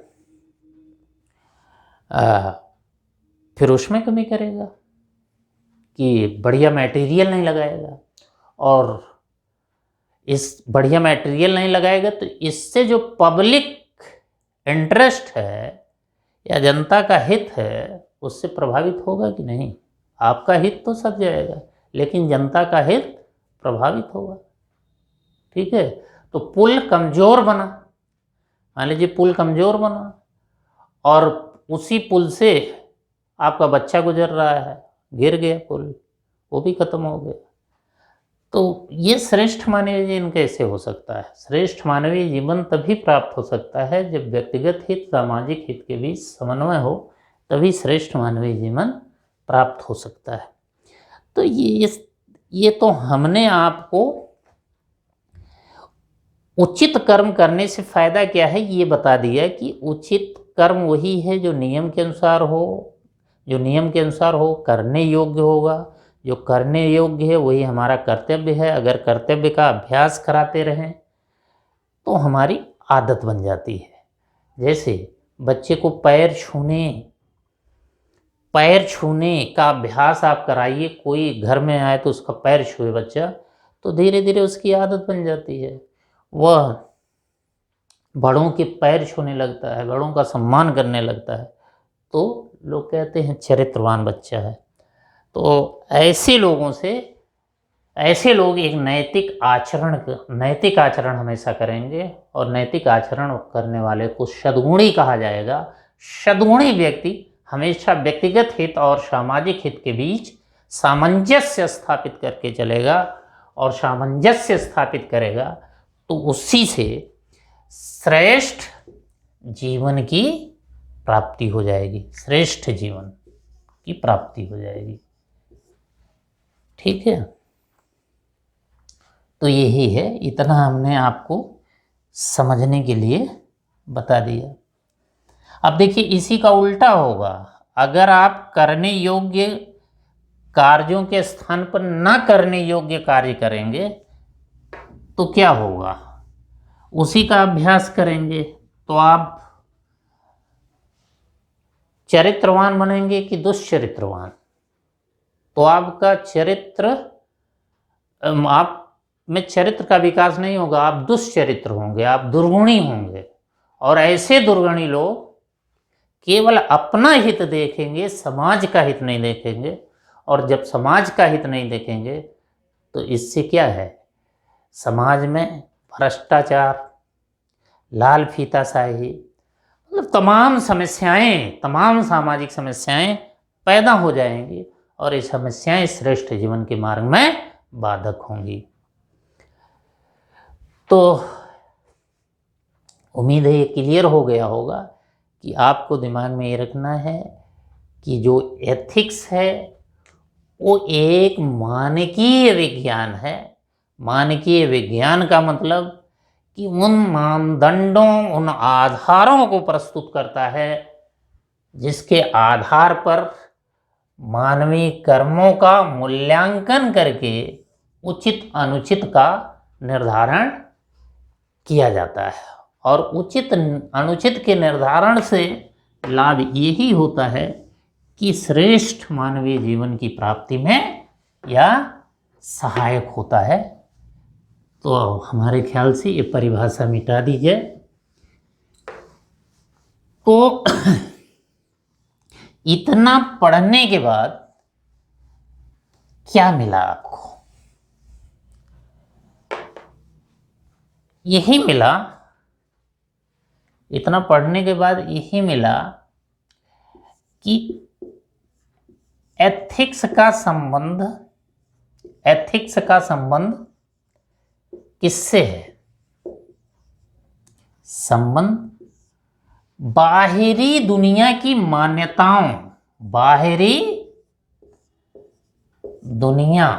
फिर उसमें कमी करेगा कि बढ़िया मटेरियल नहीं लगाएगा, और इस बढ़िया मटेरियल नहीं लगाएगा तो इससे जो पब्लिक इंटरेस्ट है या जनता का हित है उससे प्रभावित होगा कि नहीं? आपका हित तो सध जाएगा लेकिन जनता का हित प्रभावित होगा। ठीक है? तो पुल कमज़ोर बना, मान लीजिए पुल कमज़ोर बना और उसी पुल से आपका बच्चा गुजर रहा है, गिर गया पुल, वो भी खत्म हो गया। तो ये श्रेष्ठ मानवीय जीवन कैसे हो सकता है? श्रेष्ठ मानवीय जीवन तभी प्राप्त हो सकता है जब व्यक्तिगत हित सामाजिक हित के बीच समन्वय हो, तभी श्रेष्ठ मानवीय जीवन प्राप्त हो सकता है। तो ये तो हमने आपको उचित कर्म करने से फायदा क्या है ये बता दिया कि उचित कर्म वही है जो नियम के अनुसार हो, करने योग्य होगा। जो करने योग्य है वही हमारा कर्तव्य है। अगर कर्तव्य का अभ्यास कराते रहें तो हमारी आदत बन जाती है। जैसे बच्चे को पैर छूने का अभ्यास आप कराइए, कोई घर में आए तो उसका पैर छुए बच्चा, तो धीरे धीरे उसकी आदत बन जाती है। वह बड़ों के पैर छूने लगता है, बड़ों का सम्मान करने लगता है, तो लोग कहते हैं चरित्रवान बच्चा है। तो ऐसे लोग एक नैतिक आचरण हमेशा करेंगे, और नैतिक आचरण करने वाले को सद्गुणी कहा जाएगा। सद्गुणी व्यक्ति हमेशा व्यक्तिगत हित और सामाजिक हित के बीच सामंजस्य स्थापित करके चलेगा, और सामंजस्य स्थापित करेगा तो उसी से श्रेष्ठ जीवन की प्राप्ति हो जाएगी, श्रेष्ठ जीवन की प्राप्ति हो जाएगी। ठीक है? तो यही है, इतना हमने आपको समझने के लिए बता दिया। अब देखिए इसी का उल्टा होगा। अगर आप करने योग्य कार्यों के स्थान पर न करने योग्य कार्य करेंगे तो क्या होगा? उसी का अभ्यास करेंगे तो आप चरित्रवान बनेंगे कि दुष्चरित्रवान? तो आपका आप में चरित्र का विकास नहीं होगा, आप दुष्चरित्र होंगे, आप दुर्गुणी होंगे। और ऐसे दुर्गुणी लोग केवल अपना हित देखेंगे, समाज का हित नहीं देखेंगे। और जब समाज का हित नहीं देखेंगे तो इससे क्या है? समाज में भ्रष्टाचार, लाल फीताशाही, मतलब तमाम सामाजिक समस्याएं पैदा हो जाएंगी, और ये समस्याएं श्रेष्ठ जीवन के मार्ग में बाधक होंगी। तो उम्मीद है ये क्लियर हो गया होगा कि आपको दिमाग में ये रखना है कि जो एथिक्स है वो एक मानकीय विज्ञान है। मानकीय विज्ञान का मतलब कि उन मानदंडों, उन आधारों को प्रस्तुत करता है जिसके आधार पर मानवीय कर्मों का मूल्यांकन करके उचित अनुचित का निर्धारण किया जाता है। और उचित अनुचित के निर्धारण से लाभ यही होता है कि श्रेष्ठ मानवीय जीवन की प्राप्ति में यह सहायक होता है। तो हमारे ख्याल से ये परिभाषा मिटा दीजिए। तो इतना पढ़ने के बाद क्या मिला आपको? यही मिला, इतना पढ़ने के बाद यही मिला कि एथिक्स का संबंध किससे है? संबंध बाहरी दुनिया की मान्यताओं, बाहरी दुनिया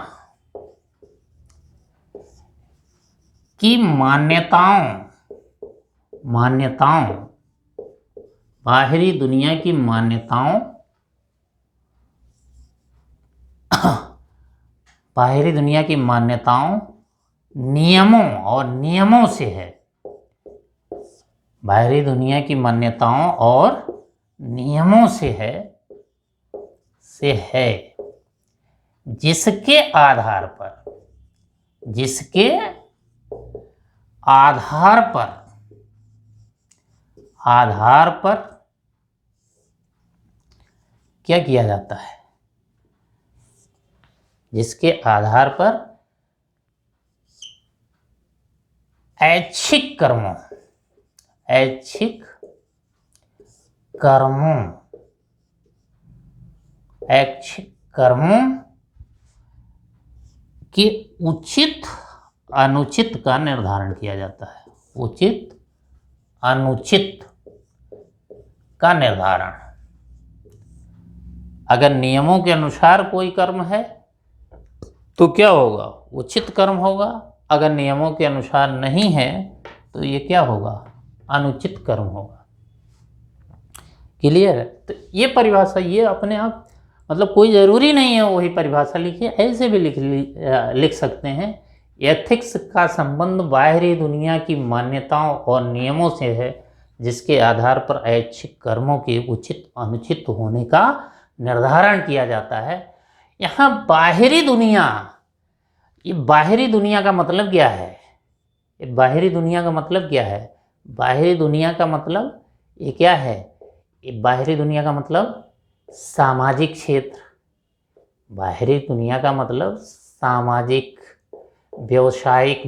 की मान्यताओं, बाहरी दुनिया की मान्यताओं, बाहरी दुनिया की मान्यताओं, नियमों से है। बाहरी दुनिया की मान्यताओं और नियमों से है जिसके आधार पर क्या किया जाता है? जिसके आधार पर ऐच्छिक कर्मों के उचित अनुचित का निर्धारण किया जाता है। उचित अनुचित का निर्धारण। अगर नियमों के अनुसार कोई कर्म है तो क्या होगा? उचित कर्म होगा। अगर नियमों के अनुसार नहीं है तो ये क्या होगा? अनुचित कर्म होगा। क्लियर है? तो ये परिभाषा, ये अपने आप, मतलब कोई ज़रूरी नहीं है वही परिभाषा लिखिए, ऐसे भी लिख सकते हैं। एथिक्स का संबंध बाहरी दुनिया की मान्यताओं और नियमों से है जिसके आधार पर ऐच्छिक कर्मों के उचित अनुचित होने का निर्धारण किया जाता है। यहाँ बाहरी दुनिया, ये बाहरी दुनिया का मतलब क्या है? ये बाहरी दुनिया का मतलब क्या है? बाहरी दुनिया का मतलब ये क्या है? ये बाहरी दुनिया का मतलब सामाजिक क्षेत्र। बाहरी दुनिया का मतलब सामाजिक, व्यावसायिक,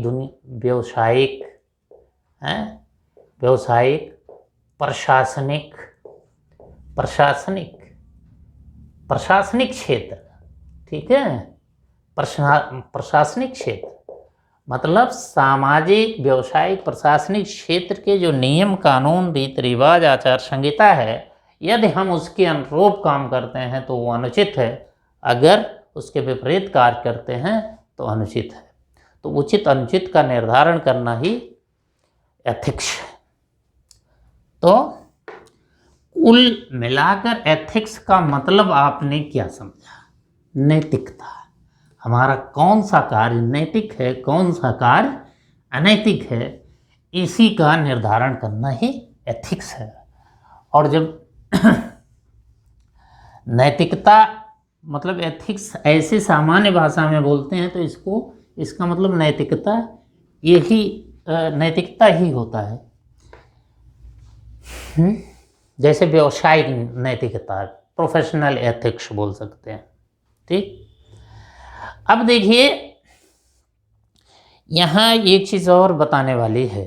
प्रशासनिक क्षेत्र। ठीक है? प्रशासनिक क्षेत्र मतलब सामाजिक, व्यावसायिक, प्रशासनिक क्षेत्र के जो नियम कानून, रीति रिवाज, आचार संहिता है, यदि हम उसके अनुरूप काम करते हैं तो वो अनुचित है। अगर उसके विपरीत कार्य करते हैं तो अनुचित है। तो उचित अनुचित का निर्धारण करना ही एथिक्स है। तो कुल मिलाकर एथिक्स का मतलब आपने क्या समझा? नैतिकता। हमारा कौन सा कार्य नैतिक है, कौन सा कार्य अनैतिक है, इसी का निर्धारण करना ही एथिक्स है। और जब नैतिकता मतलब एथिक्स ऐसे सामान्य भाषा में बोलते हैं तो इसका मतलब नैतिकता ही होता है। जैसे व्यावसायिक नैतिकता, प्रोफेशनल एथिक्स बोल सकते हैं। ठीक। अब देखिए, यहाँ एक चीज़ और बताने वाली है,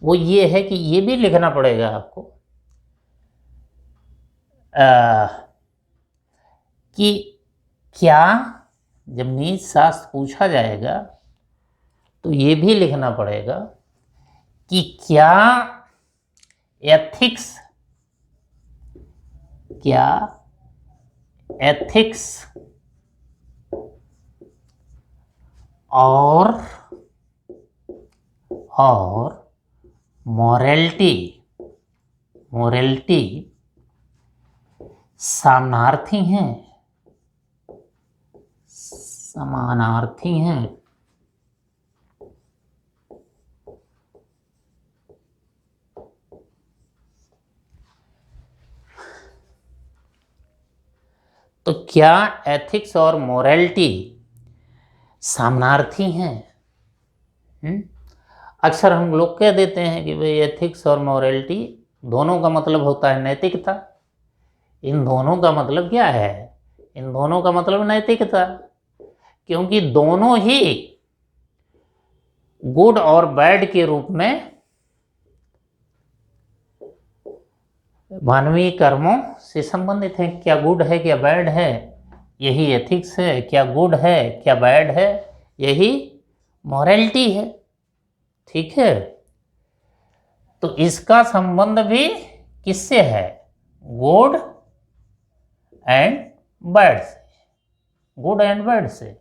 वो ये है कि ये भी लिखना पड़ेगा आपको कि क्या, जब नीति शास्त्र पूछा जाएगा तो ये भी लिखना पड़ेगा कि क्या एथिक्स और मोरलिटी समानार्थी हैं। तो क्या एथिक्स और मोरलिटी समानार्थी हैं? अक्सर हम लोग कह देते हैं कि भाई एथिक्स और मोरलिटी दोनों का मतलब होता है नैतिकता। इन दोनों का मतलब क्या है? इन दोनों का मतलब नैतिकता, क्योंकि दोनों ही गुड और बैड के रूप में मानवीय कर्मों से संबंधित हैं। क्या गुड है क्या बैड है, यही एथिक्स है। क्या गुड है क्या बैड है, यही मोरलिटी है। ठीक है, तो इसका संबंध भी किससे है? गुड एंड बैड से, गुड एंड बैड से।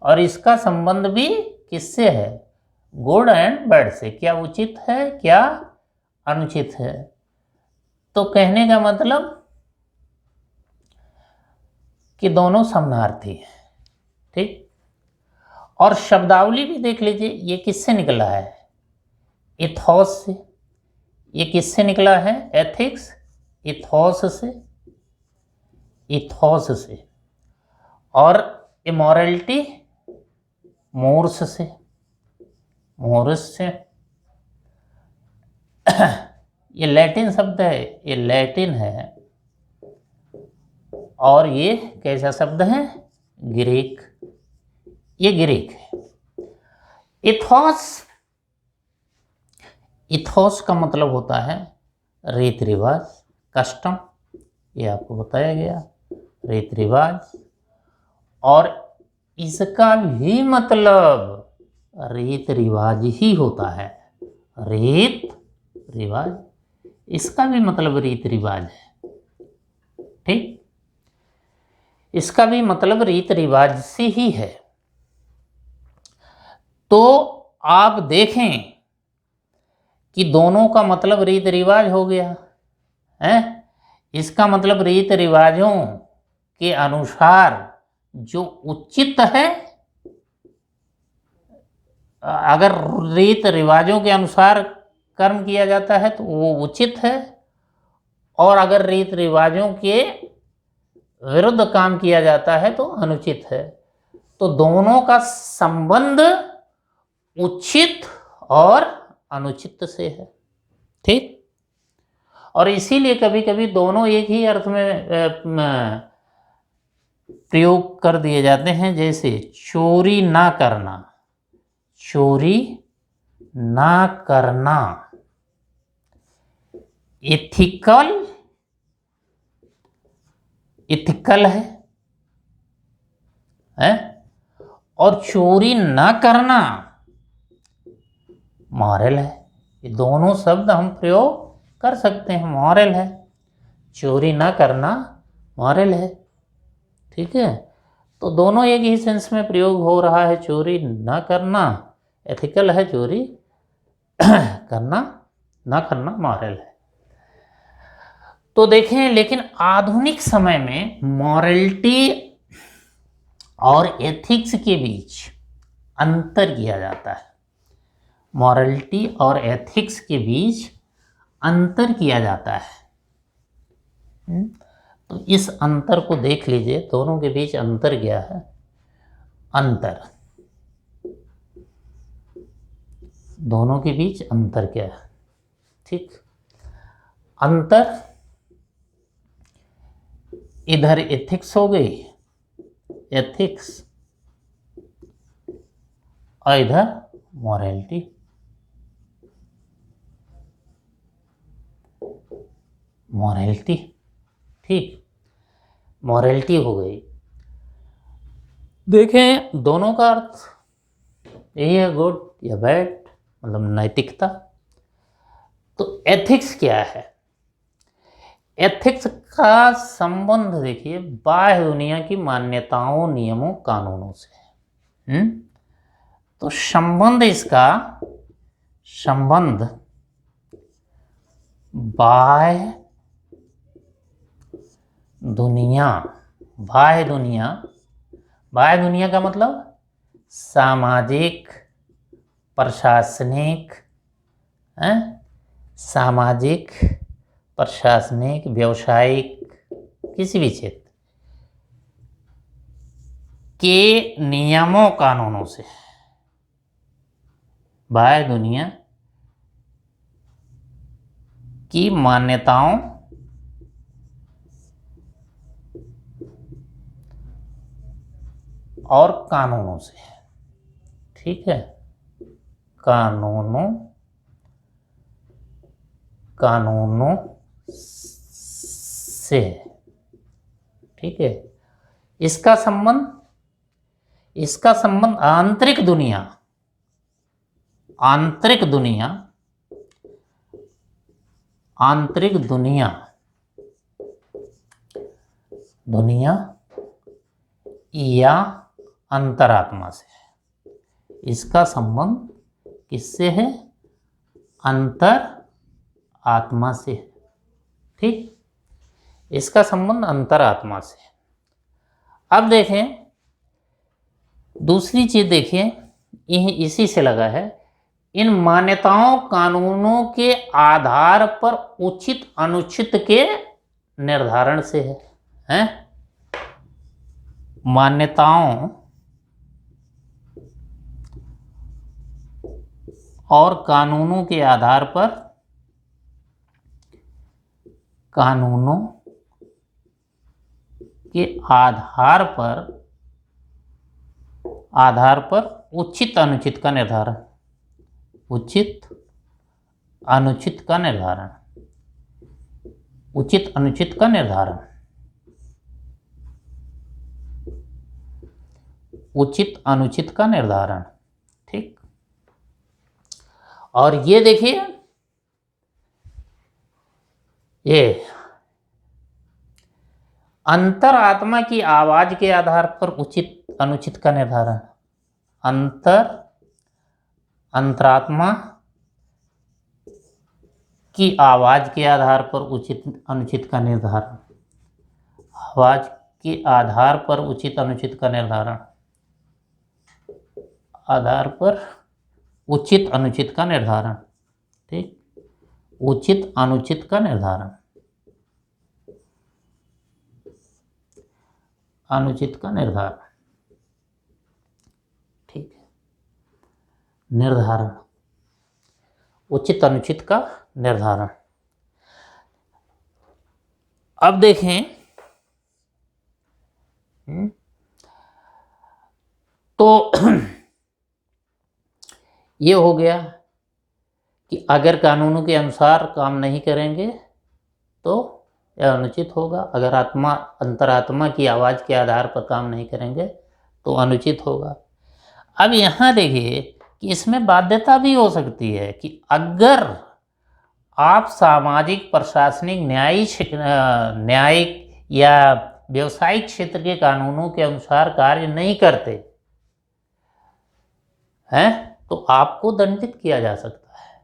और इसका संबंध भी किससे है? गुड एंड बैड से। क्या उचित है क्या अनुचित है। तो कहने का मतलब कि दोनों समानार्थी हैं। ठीक, और शब्दावली भी देख लीजिए, ये किससे निकला है? इथोस से। ये किससे निकला है? एथिक्स इथोस से। और इमोरलिटी मोर्स से। ये लैटिन शब्द है, ये लैटिन है। और ये कैसा शब्द है? ग्रीक। ये ग्रीक है। इथोस का मतलब होता है रीति रिवाज, कस्टम। ये आपको बताया गया, रीति रिवाज। और इसका भी मतलब रीति रिवाज ही होता है। रीत रिवाज, इसका भी मतलब रीति रिवाज है। ठीक, इसका भी मतलब रीति रिवाज से ही है। तो आप देखें कि दोनों का मतलब रीति रिवाज हो गया है। इसका मतलब रीति रिवाजों के अनुसार जो उचित है, अगर रीति रिवाजों के अनुसार कर्म किया जाता है तो वो उचित है, और अगर रीति रिवाजों के विरुद्ध काम किया जाता है तो अनुचित है। तो दोनों का संबंध उचित और अनुचित से है। ठीक, और इसीलिए कभी कभी दोनों एक ही अर्थ में प्रयोग कर दिए जाते हैं। जैसे चोरी ना करना, चोरी ना करना इथिकल है, और चोरी ना करना मॉरल है। ये दोनों शब्द हम प्रयोग कर सकते हैं। मॉरल है, चोरी ना करना मॉरल है। ठीक है, तो दोनों एक ही सेंस में प्रयोग हो रहा है। चोरी ना करना एथिकल है, चोरी करना ना करना मॉरल है। तो देखें, लेकिन आधुनिक समय में मॉरलिटी और एथिक्स के बीच अंतर किया जाता है। मॉरलिटी और एथिक्स के बीच अंतर किया जाता है। तो इस अंतर को देख लीजिए, दोनों के बीच अंतर क्या है? दोनों के बीच अंतर क्या है? ठीक, अंतर इधर एथिक्स हो गई, एथिक्स, और इधर मॉरलिटी। ठीक, मॉरलिटी हो गई। देखें, दोनों का अर्थ यही है, गुड या बैड, मतलब नैतिकता। तो एथिक्स क्या है? एथिक्स का संबंध देखिए बाह्य दुनिया की मान्यताओं, नियमों, कानूनों से। तो संबंध इसका, संबंध बाह्य दुनिया, बाह्य दुनिया, बाह्य दुनिया का मतलब सामाजिक, प्रशासनिक, सामाजिक, प्रशासनिक, व्यावसायिक, किसी भी क्षेत्र के नियमों कानूनों से, बाह्य दुनिया की मान्यताओं और कानूनों से, ठीक है, कानूनों से, ठीक है। इसका संबंध आंतरिक दुनिया, आंतरिक दुनिया, आंतरिक दुनिया, दुनिया या अंतरात्मा से। इसका संबंध किससे है? अंतर आत्मा से, ठीक। इसका संबंध अंतरात्मा से। अब देखें दूसरी चीज, देखिए इसी से लगा है, इन मान्यताओं कानूनों के आधार पर उचित अनुचित के निर्धारण से है, हैं? मान्यताओं और कानूनों के आधार पर, कानूनों के आधार पर उचित अनुचित का निर्धारण, उचित अनुचित का निर्धारण, उचित अनुचित का निर्धारण, उचित अनुचित का निर्धारण, ठीक। और ये देखिए, ये अंतरात्मा की आवाज के आधार पर उचित अनुचित का निर्धारण, अंतरात्मा की आवाज के आधार पर उचित अनुचित का निर्धारण, आवाज के आधार पर उचित अनुचित का निर्धारण, आधार पर उचित अनुचित का निर्धारण, ठीक, उचित अनुचित का निर्धारण, अनुचित का निर्धारण, ठीक है, निर्धारण, उचित अनुचित का निर्धारण। अब देखें तो ये हो गया कि अगर कानूनों के अनुसार काम नहीं करेंगे तो यह अनुचित होगा, अगर अंतरात्मा की आवाज़ के आधार पर काम नहीं करेंगे तो अनुचित होगा। अब यहाँ देखिए कि इसमें बाध्यता भी हो सकती है कि अगर आप सामाजिक, प्रशासनिक, न्यायिक या व्यवसायिक क्षेत्र के कानूनों के अनुसार कार्य नहीं करते हैं तो आपको दंडित किया जा सकता है।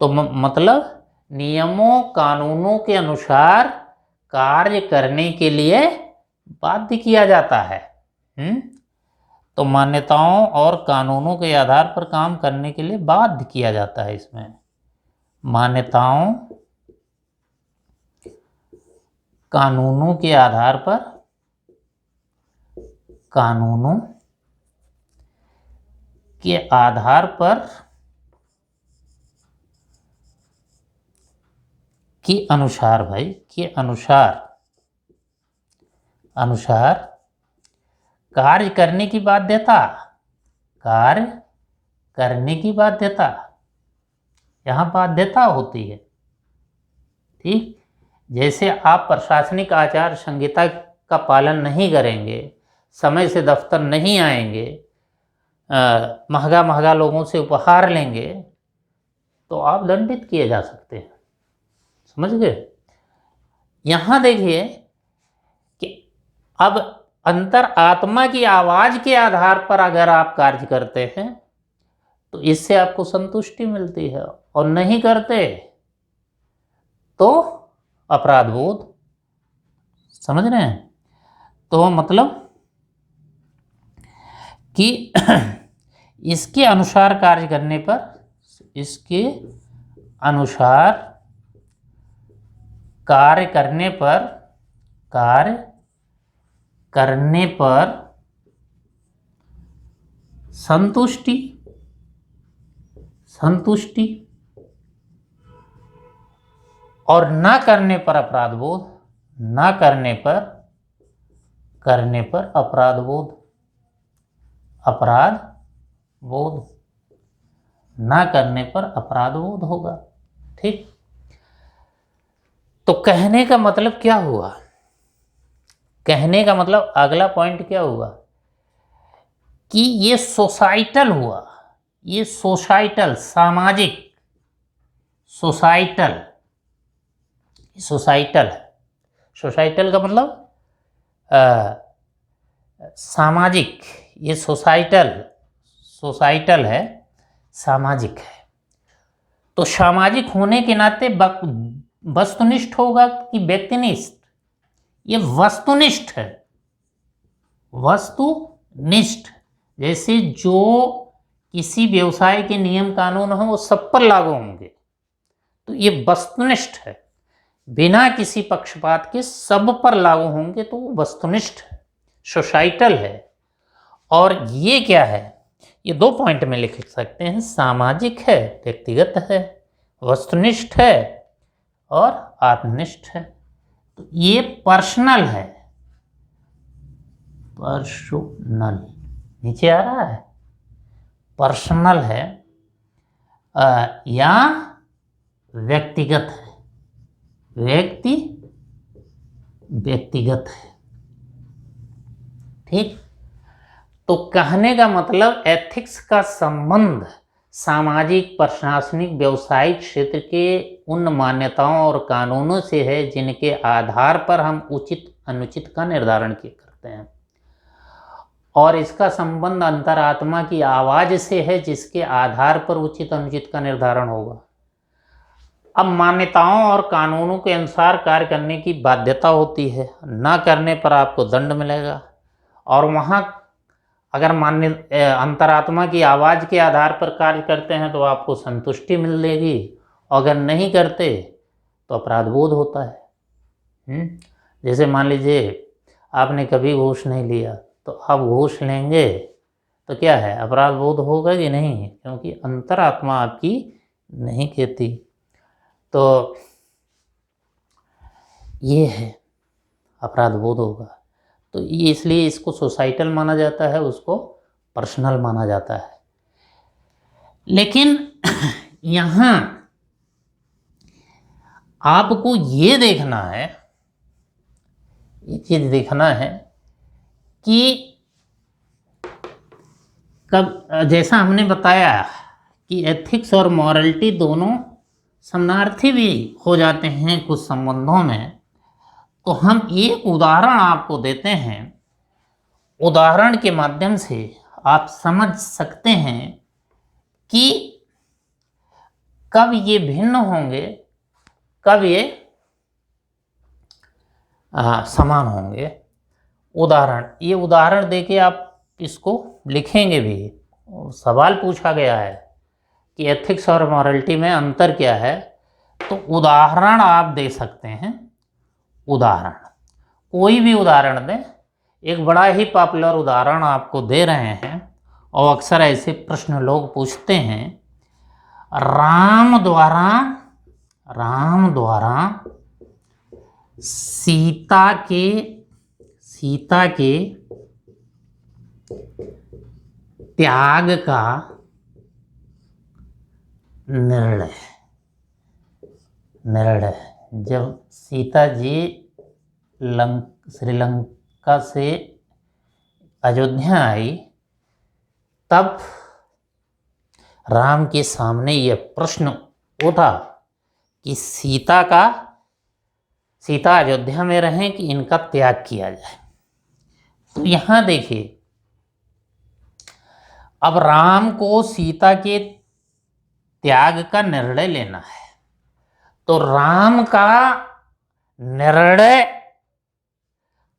तो मतलब नियमों कानूनों के अनुसार कार्य करने के लिए बाध्य किया जाता है। तो मान्यताओं और कानूनों के आधार पर काम करने के लिए बाध्य किया जाता है। इसमें मान्यताओं कानूनों के आधार पर, कानूनों के आधार पर के अनुसार, भाई के अनुसार कार्य करने की बाध्यता, कार्य करने की बाध्यता, यहाँ बाध्यता होती है, ठीक। जैसे आप प्रशासनिक आचार संहिता का पालन नहीं करेंगे, समय से दफ्तर नहीं आएंगे, महंगा लोगों से उपहार लेंगे तो आप दंडित किए जा सकते हैं। समझ गए? यहाँ देखिए कि अब अंतर आत्मा की आवाज के आधार पर अगर आप कार्य करते हैं तो इससे आपको संतुष्टि मिलती है, और नहीं करते तो अपराध बोध। समझ रहे हैं? तो मतलब कि इसके अनुसार कार्य करने पर, इसके अनुसार कार्य करने पर संतुष्टि और ना करने पर अपराध बोध, ना करने पर अपराध बोध, ना करने पर अपराध बोध होगा। ठीक। तो कहने का मतलब क्या हुआ? कहने का मतलब अगला पॉइंट क्या हुआ कि ये सोसाइटल हुआ, ये सोसाइटल, सामाजिक, सोसाइटल है। सोसाइटल का मतलब सामाजिक, ये सोसाइटल है, सामाजिक है। तो सामाजिक होने के नाते वस्तुनिष्ठ होगा कि व्यक्तिनिष्ठ? ये वस्तुनिष्ठ है, वस्तुनिष्ठ। जैसे जो किसी व्यवसाय के नियम कानून हो वो सब पर लागू होंगे, तो ये वस्तुनिष्ठ है, बिना किसी पक्षपात के सब पर लागू होंगे, तो वो वस्तुनिष्ठ है, सोसाइटल है। और ये क्या है? ये 2 पॉइंट में लिख सकते हैं, सामाजिक है, व्यक्तिगत है, वस्तुनिष्ठ है और आत्मनिष्ठ है। तो ये पर्सनल है, पर्सनल, नीचे आ रहा है, पर्सनल है या व्यक्तिगत है, व्यक्तिगत है। ठीक। तो कहने का मतलब एथिक्स का संबंध सामाजिक, प्रशासनिक, व्यावसायिक क्षेत्र के उन मान्यताओं और कानूनों से है जिनके आधार पर हम उचित अनुचित का निर्धारण करते हैं, और इसका संबंध अंतरात्मा की आवाज से है जिसके आधार पर उचित अनुचित का निर्धारण होगा। अब मान्यताओं और कानूनों के अनुसार कार्य करने की बाध्यता होती है, ना करने पर आपको दंड मिलेगा, और वहाँ अगर अंतरात्मा की आवाज़ के आधार पर कार्य करते हैं तो आपको संतुष्टि मिलेगी, अगर नहीं करते तो अपराध बोध होता है। जैसे मान लीजिए आपने कभी घूस नहीं लिया, तो आप घूस लेंगे तो क्या है, अपराध बोध होगा कि नहीं? क्योंकि अंतरात्मा आपकी नहीं कहती। तो ये है, अपराध बोध होगा। तो ये इसलिए इसको सोसाइटल माना जाता है, उसको पर्सनल माना जाता है। लेकिन यहाँ आपको ये देखना है, ये चीज देखना है कि कब, जैसा हमने बताया कि एथिक्स और मॉरलिटी दोनों समानार्थी भी हो जाते हैं कुछ संबंधों में। तो हम एक उदाहरण आपको देते हैं, उदाहरण के माध्यम से आप समझ सकते हैं कि कब ये भिन्न होंगे, कब ये समान होंगे। ये उदाहरण देके आप इसको लिखेंगे भी। सवाल पूछा गया है कि एथिक्स और मॉरलिटी में अंतर क्या है, तो उदाहरण आप दे सकते हैं। उदाहरण, कोई भी उदाहरण दें। एक बड़ा ही पॉपुलर उदाहरण आपको दे रहे हैं, और अक्सर ऐसे प्रश्न लोग पूछते हैं। राम द्वारा सीता के त्याग का निर्णय, जब सीता जी श्रीलंका से अयोध्या आई, तब राम के सामने यह प्रश्न उठा कि सीता अयोध्या में रहें कि इनका त्याग किया जाए। तो यहाँ देखिए, अब राम को सीता के त्याग का निर्णय लेना है, तो राम का निर्णय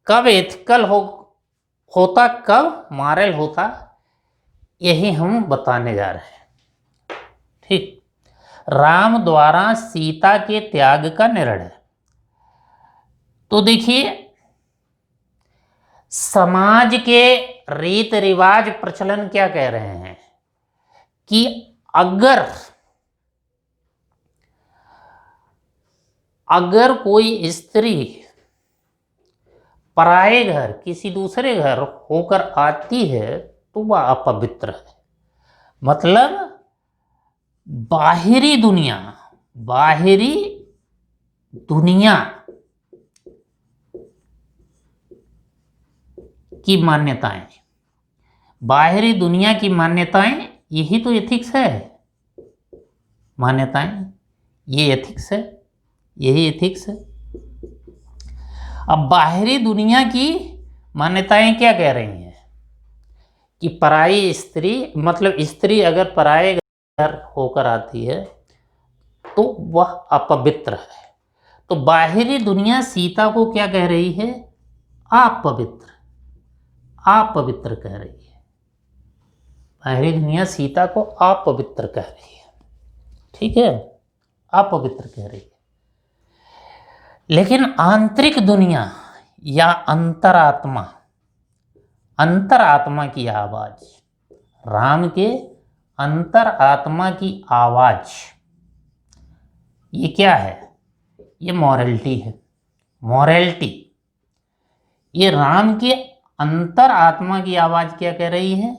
कब एथिकल होता, कब मॉरल होता, यही हम बताने जा रहे हैं। ठीक, राम द्वारा सीता के त्याग का निर्णय। तो देखिए, समाज के रीत रिवाज प्रचलन क्या कह रहे हैं कि अगर कोई स्त्री पराये घर, किसी दूसरे घर होकर आती है तो वह अपवित्र है। मतलब बाहरी दुनिया की मान्यताएं, बाहरी दुनिया की मान्यताएं, यही तो एथिक्स है। मान्यताएं, ये एथिक्स है, यही एथिक्स है। अब बाहरी दुनिया की मान्यताएं क्या कह रही हैं कि पराई स्त्री, मतलब स्त्री अगर पराये घर होकर आती है तो वह अपवित्र है। तो बाहरी दुनिया सीता को क्या कह रही है? अपवित्र कह रही है। बाहरी दुनिया सीता को अपवित्र कह रही है। ठीक है, अपवित्र कह रही है। लेकिन आंतरिक दुनिया या अंतरात्मा की आवाज, राम के अंतरात्मा की आवाज, ये क्या है? ये मॉरलिटी है। मॉरलिटी, ये राम के अंतरात्मा की आवाज क्या कह रही है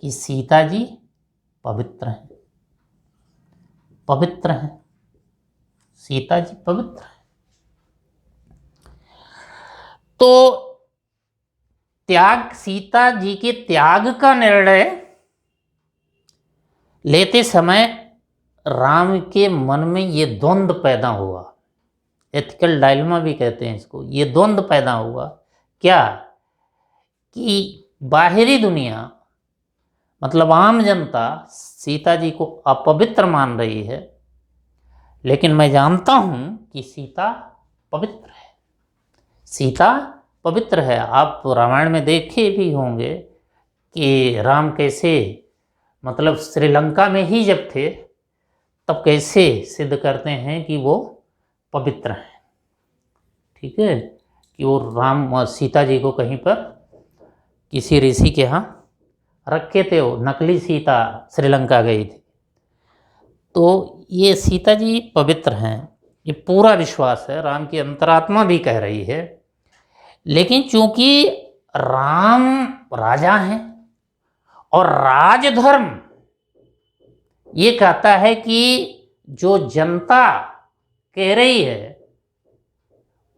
कि सीता जी पवित्र हैं, सीता जी पवित्र हैं। तो सीता जी के त्याग का निर्णय लेते समय राम के मन में ये द्वंद्व पैदा हुआ। एथिकल डायलेमा भी कहते हैं इसको। ये द्वंद्व पैदा हुआ क्या कि बाहरी दुनिया, मतलब आम जनता, सीता जी को अपवित्र मान रही है, लेकिन मैं जानता हूं कि सीता पवित्र है। सीता पवित्र है। आप रामायण में देखे भी होंगे कि राम कैसे, मतलब श्रीलंका में ही जब थे तब कैसे सिद्ध करते हैं कि वो पवित्र हैं। ठीक है, कि वो राम सीता जी को कहीं पर किसी ऋषि के यहाँ रखे थे, वो नकली सीता श्रीलंका गई थी। तो ये सीता जी पवित्र हैं, ये पूरा विश्वास है, राम की अंतरात्मा भी कह रही है। लेकिन चूंकि राम राजा हैं और राजधर्म ये कहता है कि जो जनता कह रही है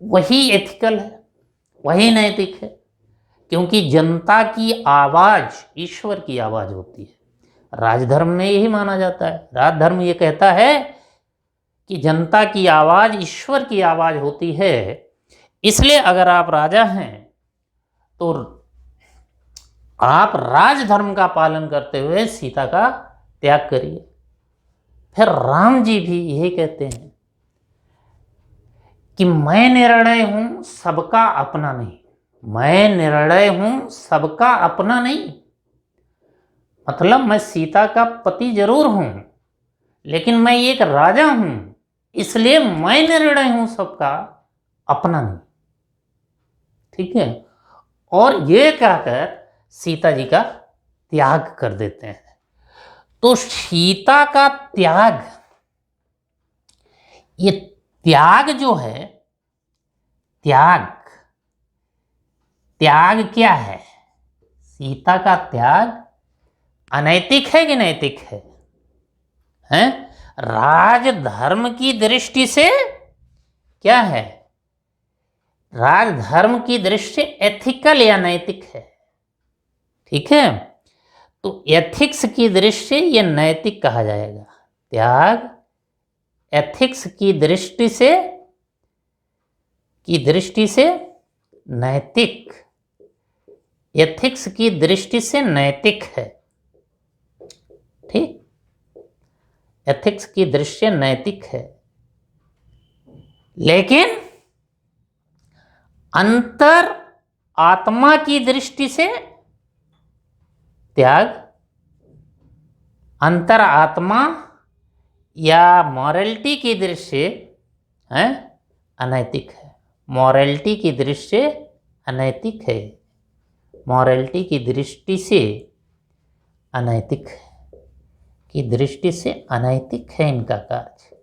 वही एथिकल है, वही नैतिक है, क्योंकि जनता की आवाज ईश्वर की आवाज होती है। राजधर्म में यही माना जाता है। राजधर्म ये कहता है कि जनता की आवाज ईश्वर की आवाज होती है। इसलिए अगर आप राजा हैं तो आप राजधर्म का पालन करते हुए सीता का त्याग करिए। फिर राम जी भी यही कहते हैं कि मैं निर्णय हूं, सबका अपना नहीं। मैं निर्णय हूं, सबका अपना नहीं। मतलब मैं सीता का पति जरूर हूं, लेकिन मैं एक राजा हूं, इसलिए मैं निर्णय हूं, सबका अपना नहीं। ठीक है, और ये कहकर सीता जी का त्याग कर देते हैं। तो सीता का त्याग, ये त्याग जो है, त्याग क्या है? सीता का त्याग अनैतिक है कि नैतिक है? हैं? राजधर्म की दृष्टि से क्या है? राजधर्म की दृष्टि से एथिकल या नैतिक है। ठीक है, तो एथिक्स की दृष्टि से यह नैतिक कहा जाएगा। त्याग एथिक्स की दृष्टि से नैतिक, एथिक्स की दृष्टि से नैतिक है। एथिक्स की दृष्टि से नैतिक है, लेकिन अंतर आत्मा की दृष्टि से त्याग, अंतर आत्मा या मॉरलिटी की दृष्टि से है अनैतिक है। मॉरलिटी की दृष्टि से अनैतिक है, मॉरलिटी की दृष्टि से अनैतिक है, की दृष्टि से अनैतिक है इनका कार्य,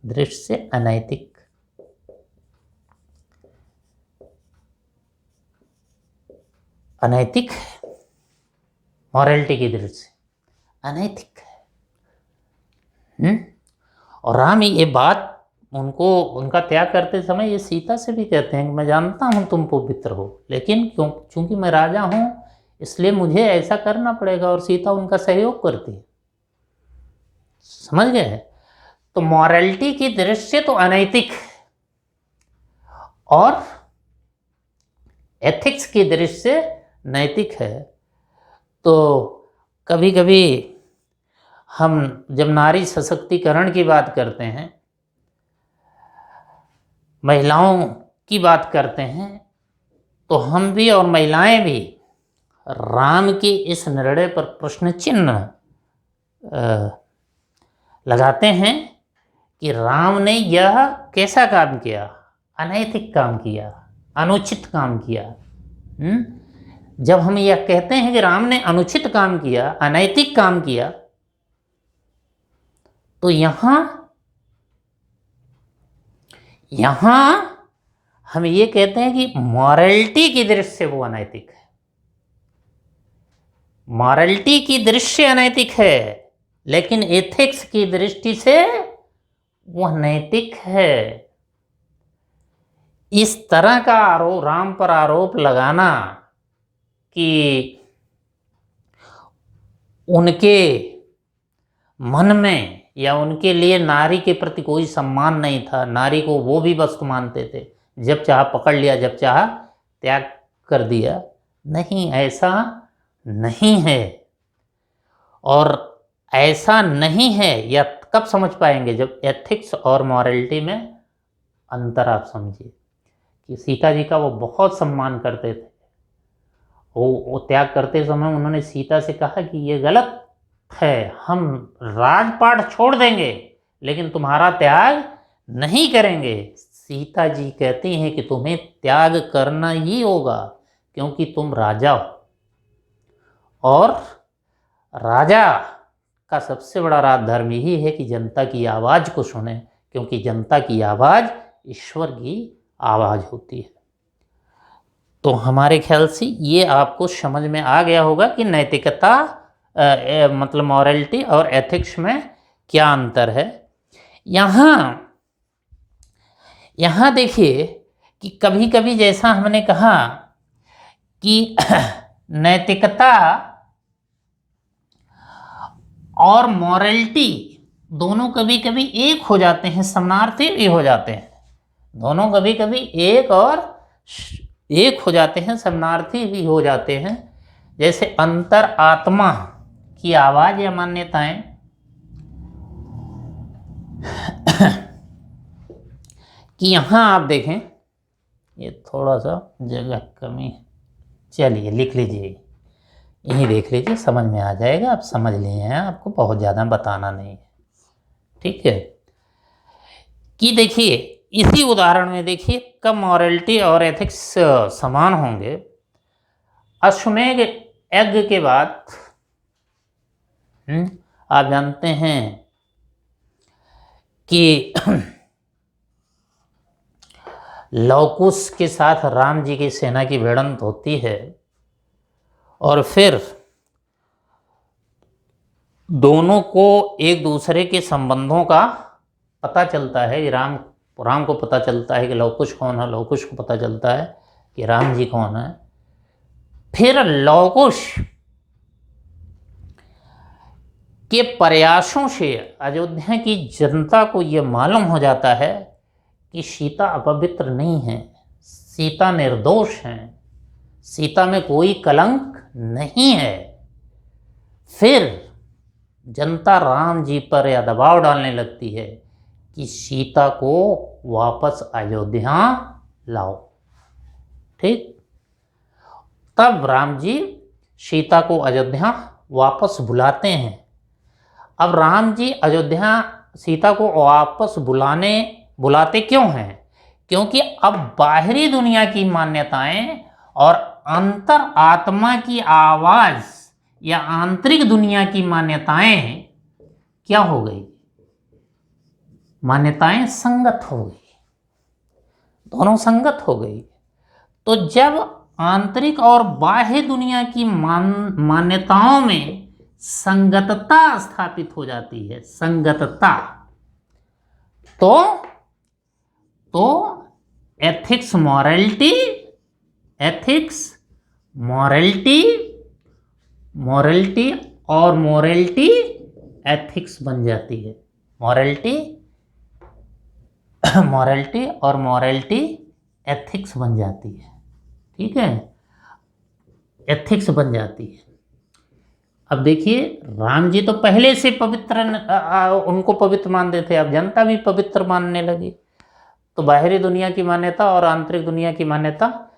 दृष्टि से अनैतिक। अनैतिक है, मॉरलिटी की दृष्टि से अनैतिक है। और राम ये बात उनको उनका त्याग करते समय ये सीता से भी कहते हैं कि मैं जानता हूँ तुम पवित्र हो, लेकिन चूंकि मैं राजा हूँ इसलिए मुझे ऐसा करना पड़ेगा, और सीता उनका सहयोग करती है। समझ गए? तो मॉरलिटी की दृष्टि से तो अनैतिक है, और एथिक्स की दृष्टि से नैतिक है। तो कभी कभी हम जब नारी सशक्तिकरण की बात करते हैं, महिलाओं की बात करते हैं, तो हम भी और महिलाएं भी राम के इस निर्णय पर प्रश्न चिन्ह लगाते हैं कि राम ने यह कैसा काम किया, अनैतिक काम किया, अनुचित काम किया। जब हम यह कहते हैं कि राम ने अनुचित काम किया, अनैतिक काम किया, तो यहां हम ये कहते हैं कि मॉरलिटी की दृष्टि से वो अनैतिक है, मॉरलिटी की दृष्टि से अनैतिक है, लेकिन एथिक्स की दृष्टि से वह नैतिक है। इस तरह का आरोप, राम पर आरोप लगाना कि उनके मन में या उनके लिए नारी के प्रति कोई सम्मान नहीं था, नारी को वो भी वस्तु मानते थे, जब चाहा पकड़ लिया, जब चाहा त्याग कर दिया, नहीं, ऐसा नहीं है। और ऐसा नहीं है या कब समझ पाएंगे, जब एथिक्स और मॉरलिटी में अंतर आप समझिए। कि सीता जी का वो बहुत सम्मान करते थे, वो त्याग करते समय उन्होंने सीता से कहा कि ये गलत है, हम राजपाट छोड़ देंगे लेकिन तुम्हारा त्याग नहीं करेंगे। सीता जी कहती हैं कि तुम्हें त्याग करना ही होगा, क्योंकि तुम राजा हो, और राजा का सबसे बड़ा राजधर्म यही है कि जनता की आवाज़ को सुने, क्योंकि जनता की आवाज़ ईश्वर की आवाज़ होती है। तो हमारे ख्याल से ये आपको समझ में आ गया होगा कि नैतिकता मतलब मॉरलिटी और एथिक्स में क्या अंतर है। यहाँ देखिए कि कभी कभी जैसा हमने कहा कि नैतिकता और मॉरलिटी दोनों कभी कभी एक हो जाते हैं, समानार्थी भी हो जाते हैं, दोनों कभी कभी एक हो जाते हैं, समानार्थी भी हो जाते हैं। जैसे अंतर आत्मा की आवाज़ या मान्यताएं कि यहाँ आप देखें, ये थोड़ा सा जगह कमी है, चलिए लिख लीजिए, यहीं देख लीजिए, समझ में आ जाएगा, आप समझ लिए हैं, आपको बहुत ज़्यादा बताना नहीं है, ठीक है। कि देखिए इसी उदाहरण में देखिए कब मॉरलिटी और एथिक्स समान होंगे। अश्वमेध यज्ञ के बाद आप जानते हैं कि लवकुश के साथ राम जी की सेना की भिड़ंत होती है, और फिर दोनों को एक दूसरे के संबंधों का पता चलता है। राम को पता चलता है कि लवकुश कौन है, लवकुश को पता चलता है कि राम जी कौन है। फिर लवकुश के प्रयासों से अयोध्या की जनता को यह मालूम हो जाता है कि सीता अपवित्र नहीं है, सीता निर्दोष है, सीता में कोई कलंक नहीं है। फिर जनता राम जी पर यह दबाव डालने लगती है कि सीता को वापस अयोध्या लाओ। ठीक, तब राम जी सीता को अयोध्या वापस बुलाते हैं। अब राम जी अयोध्या सीता को वापस बुलाते क्यों हैं? क्योंकि अब बाहरी दुनिया की मान्यताएं और अंतर आत्मा की आवाज या आंतरिक दुनिया की मान्यताएं क्या हो गई? मान्यताएं संगत हो गई, दोनों संगत हो गई। तो जब आंतरिक और बाह्य दुनिया की मान्यताओं में संगतता स्थापित हो जाती है, संगतता, तो एथिक्स मॉरलिटी और मॉरलिटी एथिक्स बन जाती है। मॉरलिटी और मॉरलिटी एथिक्स बन जाती है। ठीक है, एथिक्स बन जाती है। अब देखिए, राम जी तो पहले से पवित्र, उनको पवित्र मानते थे, अब जनता भी पवित्र मानने लगी। तो बाहरी दुनिया की मान्यता और आंतरिक दुनिया की मान्यता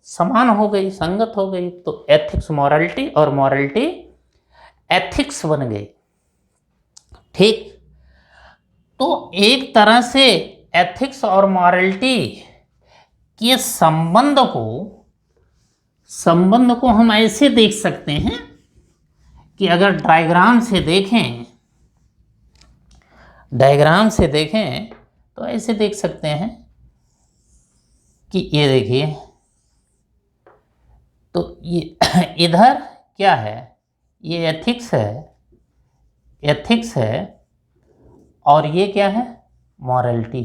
समान हो गई, संगत हो गई। तो एथिक्स मॉरलिटी और मॉरलिटी एथिक्स बन गई। ठीक, तो एक तरह से एथिक्स और मॉरलिटी के संबंध को हम ऐसे देख सकते हैं कि अगर डायग्राम से देखें तो ऐसे देख सकते हैं कि ये देखिए, तो ये इधर क्या है? ये एथिक्स है, और ये क्या है? मॉरलिटी।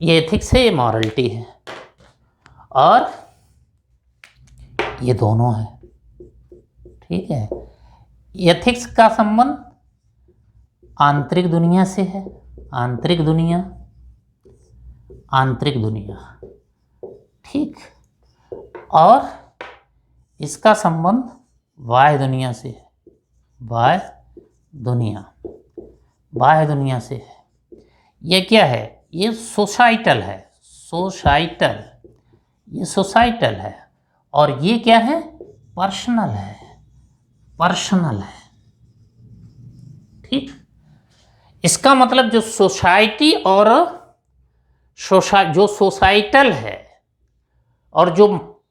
ये एथिक्स है, ये मॉरलिटी है, और ये दोनों है। ठीक है, एथिक्स का संबंध आंतरिक दुनिया से है, आंतरिक दुनिया। ठीक, और इसका संबंध बाह्य दुनिया से है, बाह्य दुनिया से है। ये क्या है? ये सोसाइटल है, ये सोसाइटल है, और ये क्या है? पर्सनल है। ठीक, इसका मतलब जो सोसाइटी और जो सोसाइटल है और जो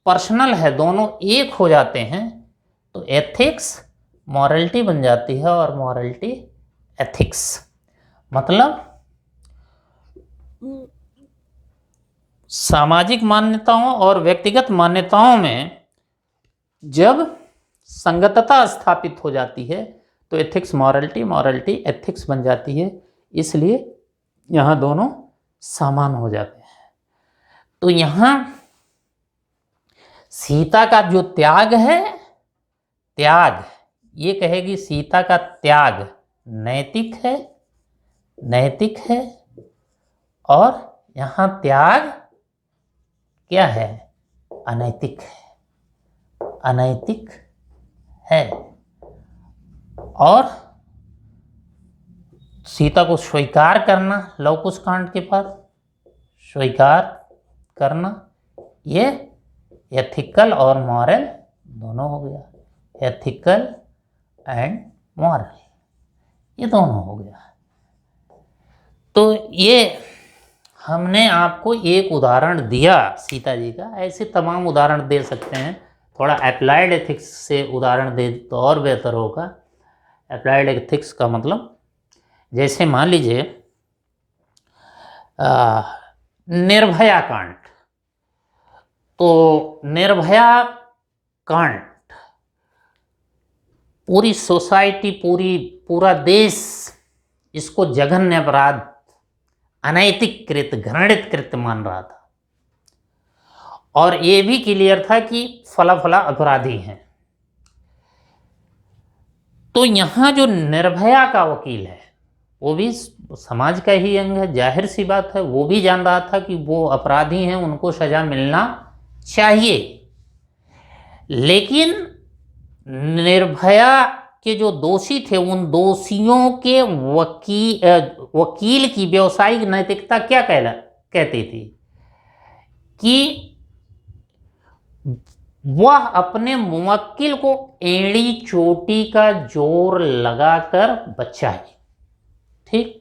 पर्सनल है, दोनों एक हो जाते हैं, तो एथिक्स मॉरलिटी बन जाती है और मॉरलिटी एथिक्स। मतलब सामाजिक मान्यताओं और व्यक्तिगत मान्यताओं में जब संगतता स्थापित हो जाती है तो एथिक्स मॉरलिटी एथिक्स बन जाती है। इसलिए यहाँ दोनों समान हो जाते हैं। तो यहाँ सीता का जो त्याग है, ये कहेगी सीता का त्याग नैतिक है, और यहाँ त्याग क्या है? अनैतिक है। और सीता को स्वीकार करना, लव कुश कांड के पास स्वीकार करना, ये एथिकल और मॉरल दोनों हो गया। एथिकल एंड मॉरल, ये दोनों हो गया। तो ये हमने आपको एक उदाहरण दिया सीता जी का, ऐसे तमाम उदाहरण दे सकते हैं। थोड़ा अप्लाइड एथिक्स से उदाहरण दे तो और बेहतर होगा। अप्लाइड एथिक्स का मतलब, जैसे मान लीजिए निर्भया कांड। तो निर्भया कांड पूरी सोसाइटी, पूरा देश इसको जघन्य अपराध, अनैतिक कृत्य, घृणित कृत्य मान रहा था, और ये भी क्लियर था कि फला अपराधी हैं। तो यहाँ जो निर्भया का वकील है वो भी समाज का ही अंग है, जाहिर सी बात है। वो भी जान रहा था कि वो अपराधी हैं, उनको सजा मिलना चाहिए। लेकिन निर्भया के जो दोषी थे उन दोषियों के वकील की व्यवसायिक नैतिकता क्या कहती थी कि वह अपने मुवक्किल को एड़ी चोटी का जोर लगाकर बचाए। ठीक।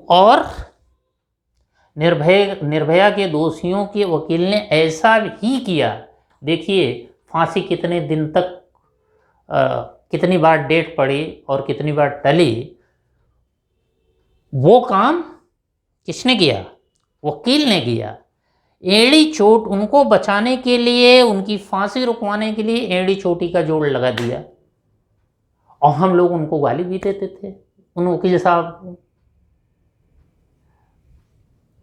और निर्भया के दोषियों के वकील ने ऐसा ही किया। देखिए फांसी कितने दिन तक कितनी बार डेट पड़ी और कितनी बार टली। वो काम किसने किया? वकील ने किया। एड़ी चोट उनको बचाने के लिए, उनकी फांसी रुकवाने के लिए एड़ी चोटी का जोड़ लगा दिया। और हम लोग उनको गाली भी देते थे, उन वकील साहब को।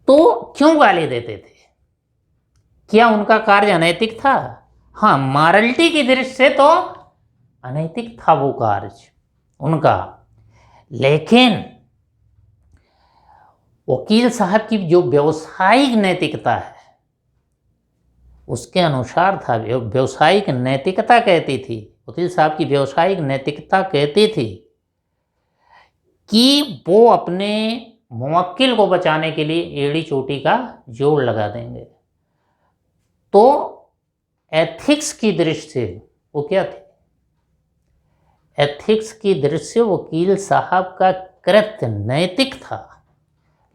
तो क्यों गाली देते थे? क्या उनका कार्य अनैतिक था? हाँ, मॉरलिटी की दृष्टि से तो अनैतिक था वो कार्य उनका, लेकिन वकील साहब की जो व्यवसायिक नैतिकता है उसके अनुसार था। व्यवसायिक नैतिकता कहती थी, वकील साहब की व्यवसायिक नैतिकता कहती थी कि वो अपने मुवक्किल को बचाने के लिए एड़ी चोटी का जोड़ लगा देंगे। तो एथिक्स की दृष्टि से वो क्या थे? एथिक्स की दृष्टि से वकील साहब का कृत्य नैतिक था,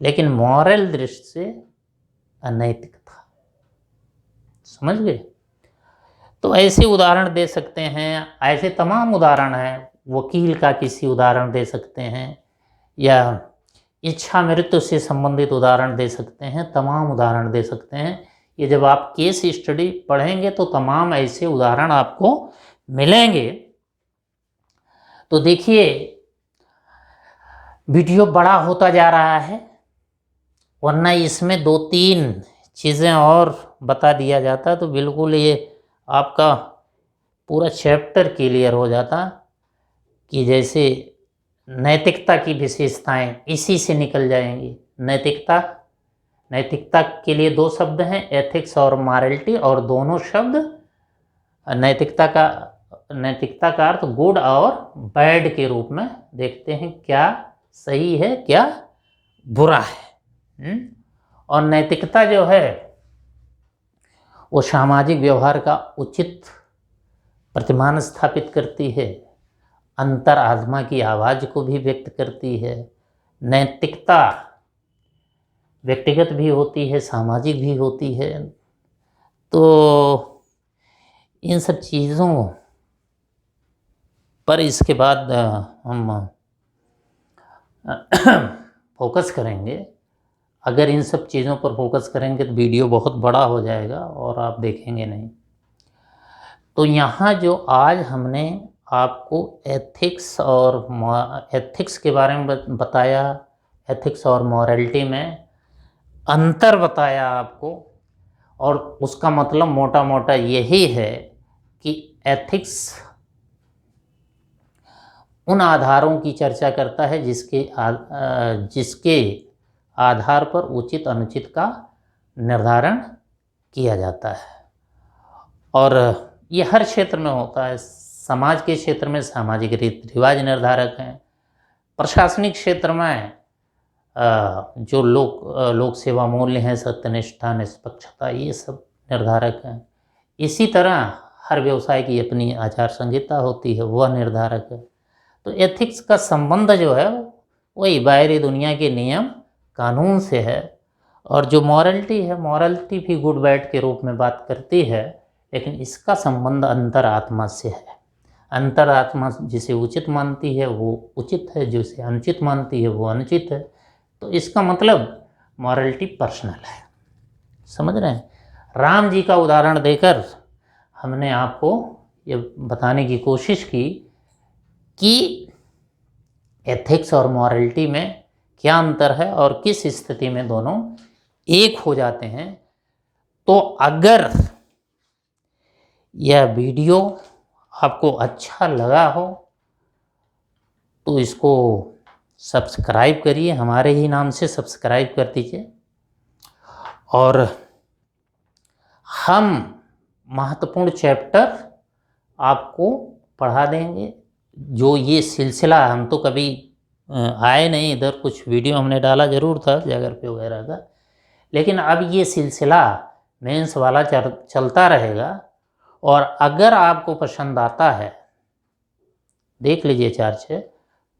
लेकिन मॉरल दृष्टि से अनैतिक था। समझ गए? तो ऐसे उदाहरण दे सकते हैं, ऐसे तमाम उदाहरण हैं। वकील का किसी उदाहरण दे सकते हैं, या इच्छा मृत्यु से संबंधित उदाहरण दे सकते हैं, तमाम उदाहरण दे सकते हैं। ये जब आप केस स्टडी पढ़ेंगे तो तमाम ऐसे उदाहरण आपको मिलेंगे। तो देखिए वीडियो बड़ा होता जा रहा है, वरना इसमें 2-3 चीज़ें और बता दिया जाता तो बिल्कुल ये आपका पूरा चैप्टर क्लियर हो जाता कि जैसे नैतिकता की विशेषताएं इसी से निकल जाएंगी। नैतिकता के लिए 2 शब्द हैं, एथिक्स और मॉरलिटी, और दोनों शब्द नैतिकता का अर्थ गुड और बैड के रूप में देखते हैं, क्या सही है क्या बुरा है। और नैतिकता जो है वो सामाजिक व्यवहार का उचित प्रतिमान स्थापित करती है, अंतर आत्मा की आवाज़ को भी व्यक्त करती है। नैतिकता व्यक्तिगत भी होती है, सामाजिक भी होती है। तो इन सब चीज़ों पर इसके बाद हम फोकस करेंगे। अगर इन सब चीज़ों पर फोकस करेंगे तो वीडियो बहुत बड़ा हो जाएगा और आप देखेंगे नहीं। तो यहाँ जो आज हमने आपको एथिक्स के बारे में बताया, एथिक्स और मॉरलिटी में अंतर बताया आपको, और उसका मतलब मोटा मोटा यही है कि एथिक्स उन आधारों की चर्चा करता है जिसके आधार पर उचित अनुचित का निर्धारण किया जाता है। और ये हर क्षेत्र में होता है। समाज के क्षेत्र में सामाजिक रीति रिवाज निर्धारक हैं, प्रशासनिक क्षेत्र में जो लोक सेवा मूल्य हैं, सत्यनिष्ठा, निष्पक्षता, ये सब निर्धारक हैं। इसी तरह हर व्यवसाय की अपनी आचार संहिता होती है, वह निर्धारक है। तो एथिक्स का संबंध जो है वही बाहरी दुनिया के नियम कानून से है। और जो मॉरलिटी है, मॉरलिटी भी गुड बैड के रूप में बात करती है, लेकिन इसका संबंध अंतरात्मा से है। अंतरात्मा जिसे उचित मानती है वो उचित है, जिसे अनुचित मानती है वो अनुचित है। तो इसका मतलब मॉरलिटी पर्सनल है। समझ रहे हैं? राम जी का उदाहरण देकर हमने आपको ये बताने की कोशिश की कि एथिक्स और मॉरलिटी में क्या अंतर है और किस स्थिति में दोनों एक हो जाते हैं। तो अगर यह वीडियो आपको अच्छा लगा हो तो इसको सब्सक्राइब करिए, हमारे ही नाम से सब्सक्राइब कर दीजिए। और हम महत्वपूर्ण चैप्टर आपको पढ़ा देंगे। जो ये सिलसिला, हम तो कभी आए नहीं इधर, कुछ वीडियो हमने डाला ज़रूर था जागर पे वगैरह का, लेकिन अब ये सिलसिला मेंस वाला चलता रहेगा। और अगर आपको पसंद आता है, देख लीजिए 4-6,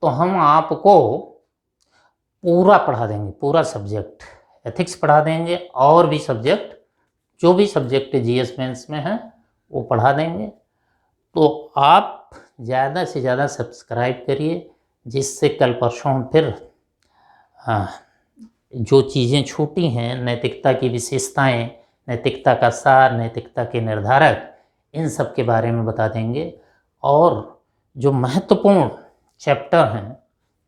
तो हम आपको पूरा पढ़ा देंगे, पूरा सब्जेक्ट एथिक्स पढ़ा देंगे, और भी सब्जेक्ट, जो भी सब्जेक्ट जीएस मेंस में हैं वो पढ़ा देंगे। तो आप ज़्यादा से ज़्यादा सब्सक्राइब करिए, जिससे कल परसों हम फिर जो चीज़ें छूटी हैं, नैतिकता की विशेषताएं, नैतिकता का सार, नैतिकता के निर्धारक, इन सब के बारे में बता देंगे। और जो महत्वपूर्ण चैप्टर हैं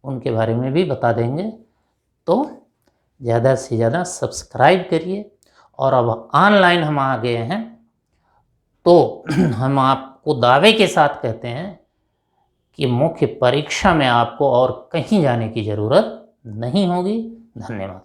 उनके बारे में भी बता देंगे। तो ज़्यादा से ज़्यादा सब्सक्राइब करिए। और अब ऑनलाइन हम आ गए हैं, तो हम आपको दावे के साथ कहते हैं कि मुख्य परीक्षा में आपको और कहीं जाने की ज़रूरत नहीं होगी। धन्यवाद।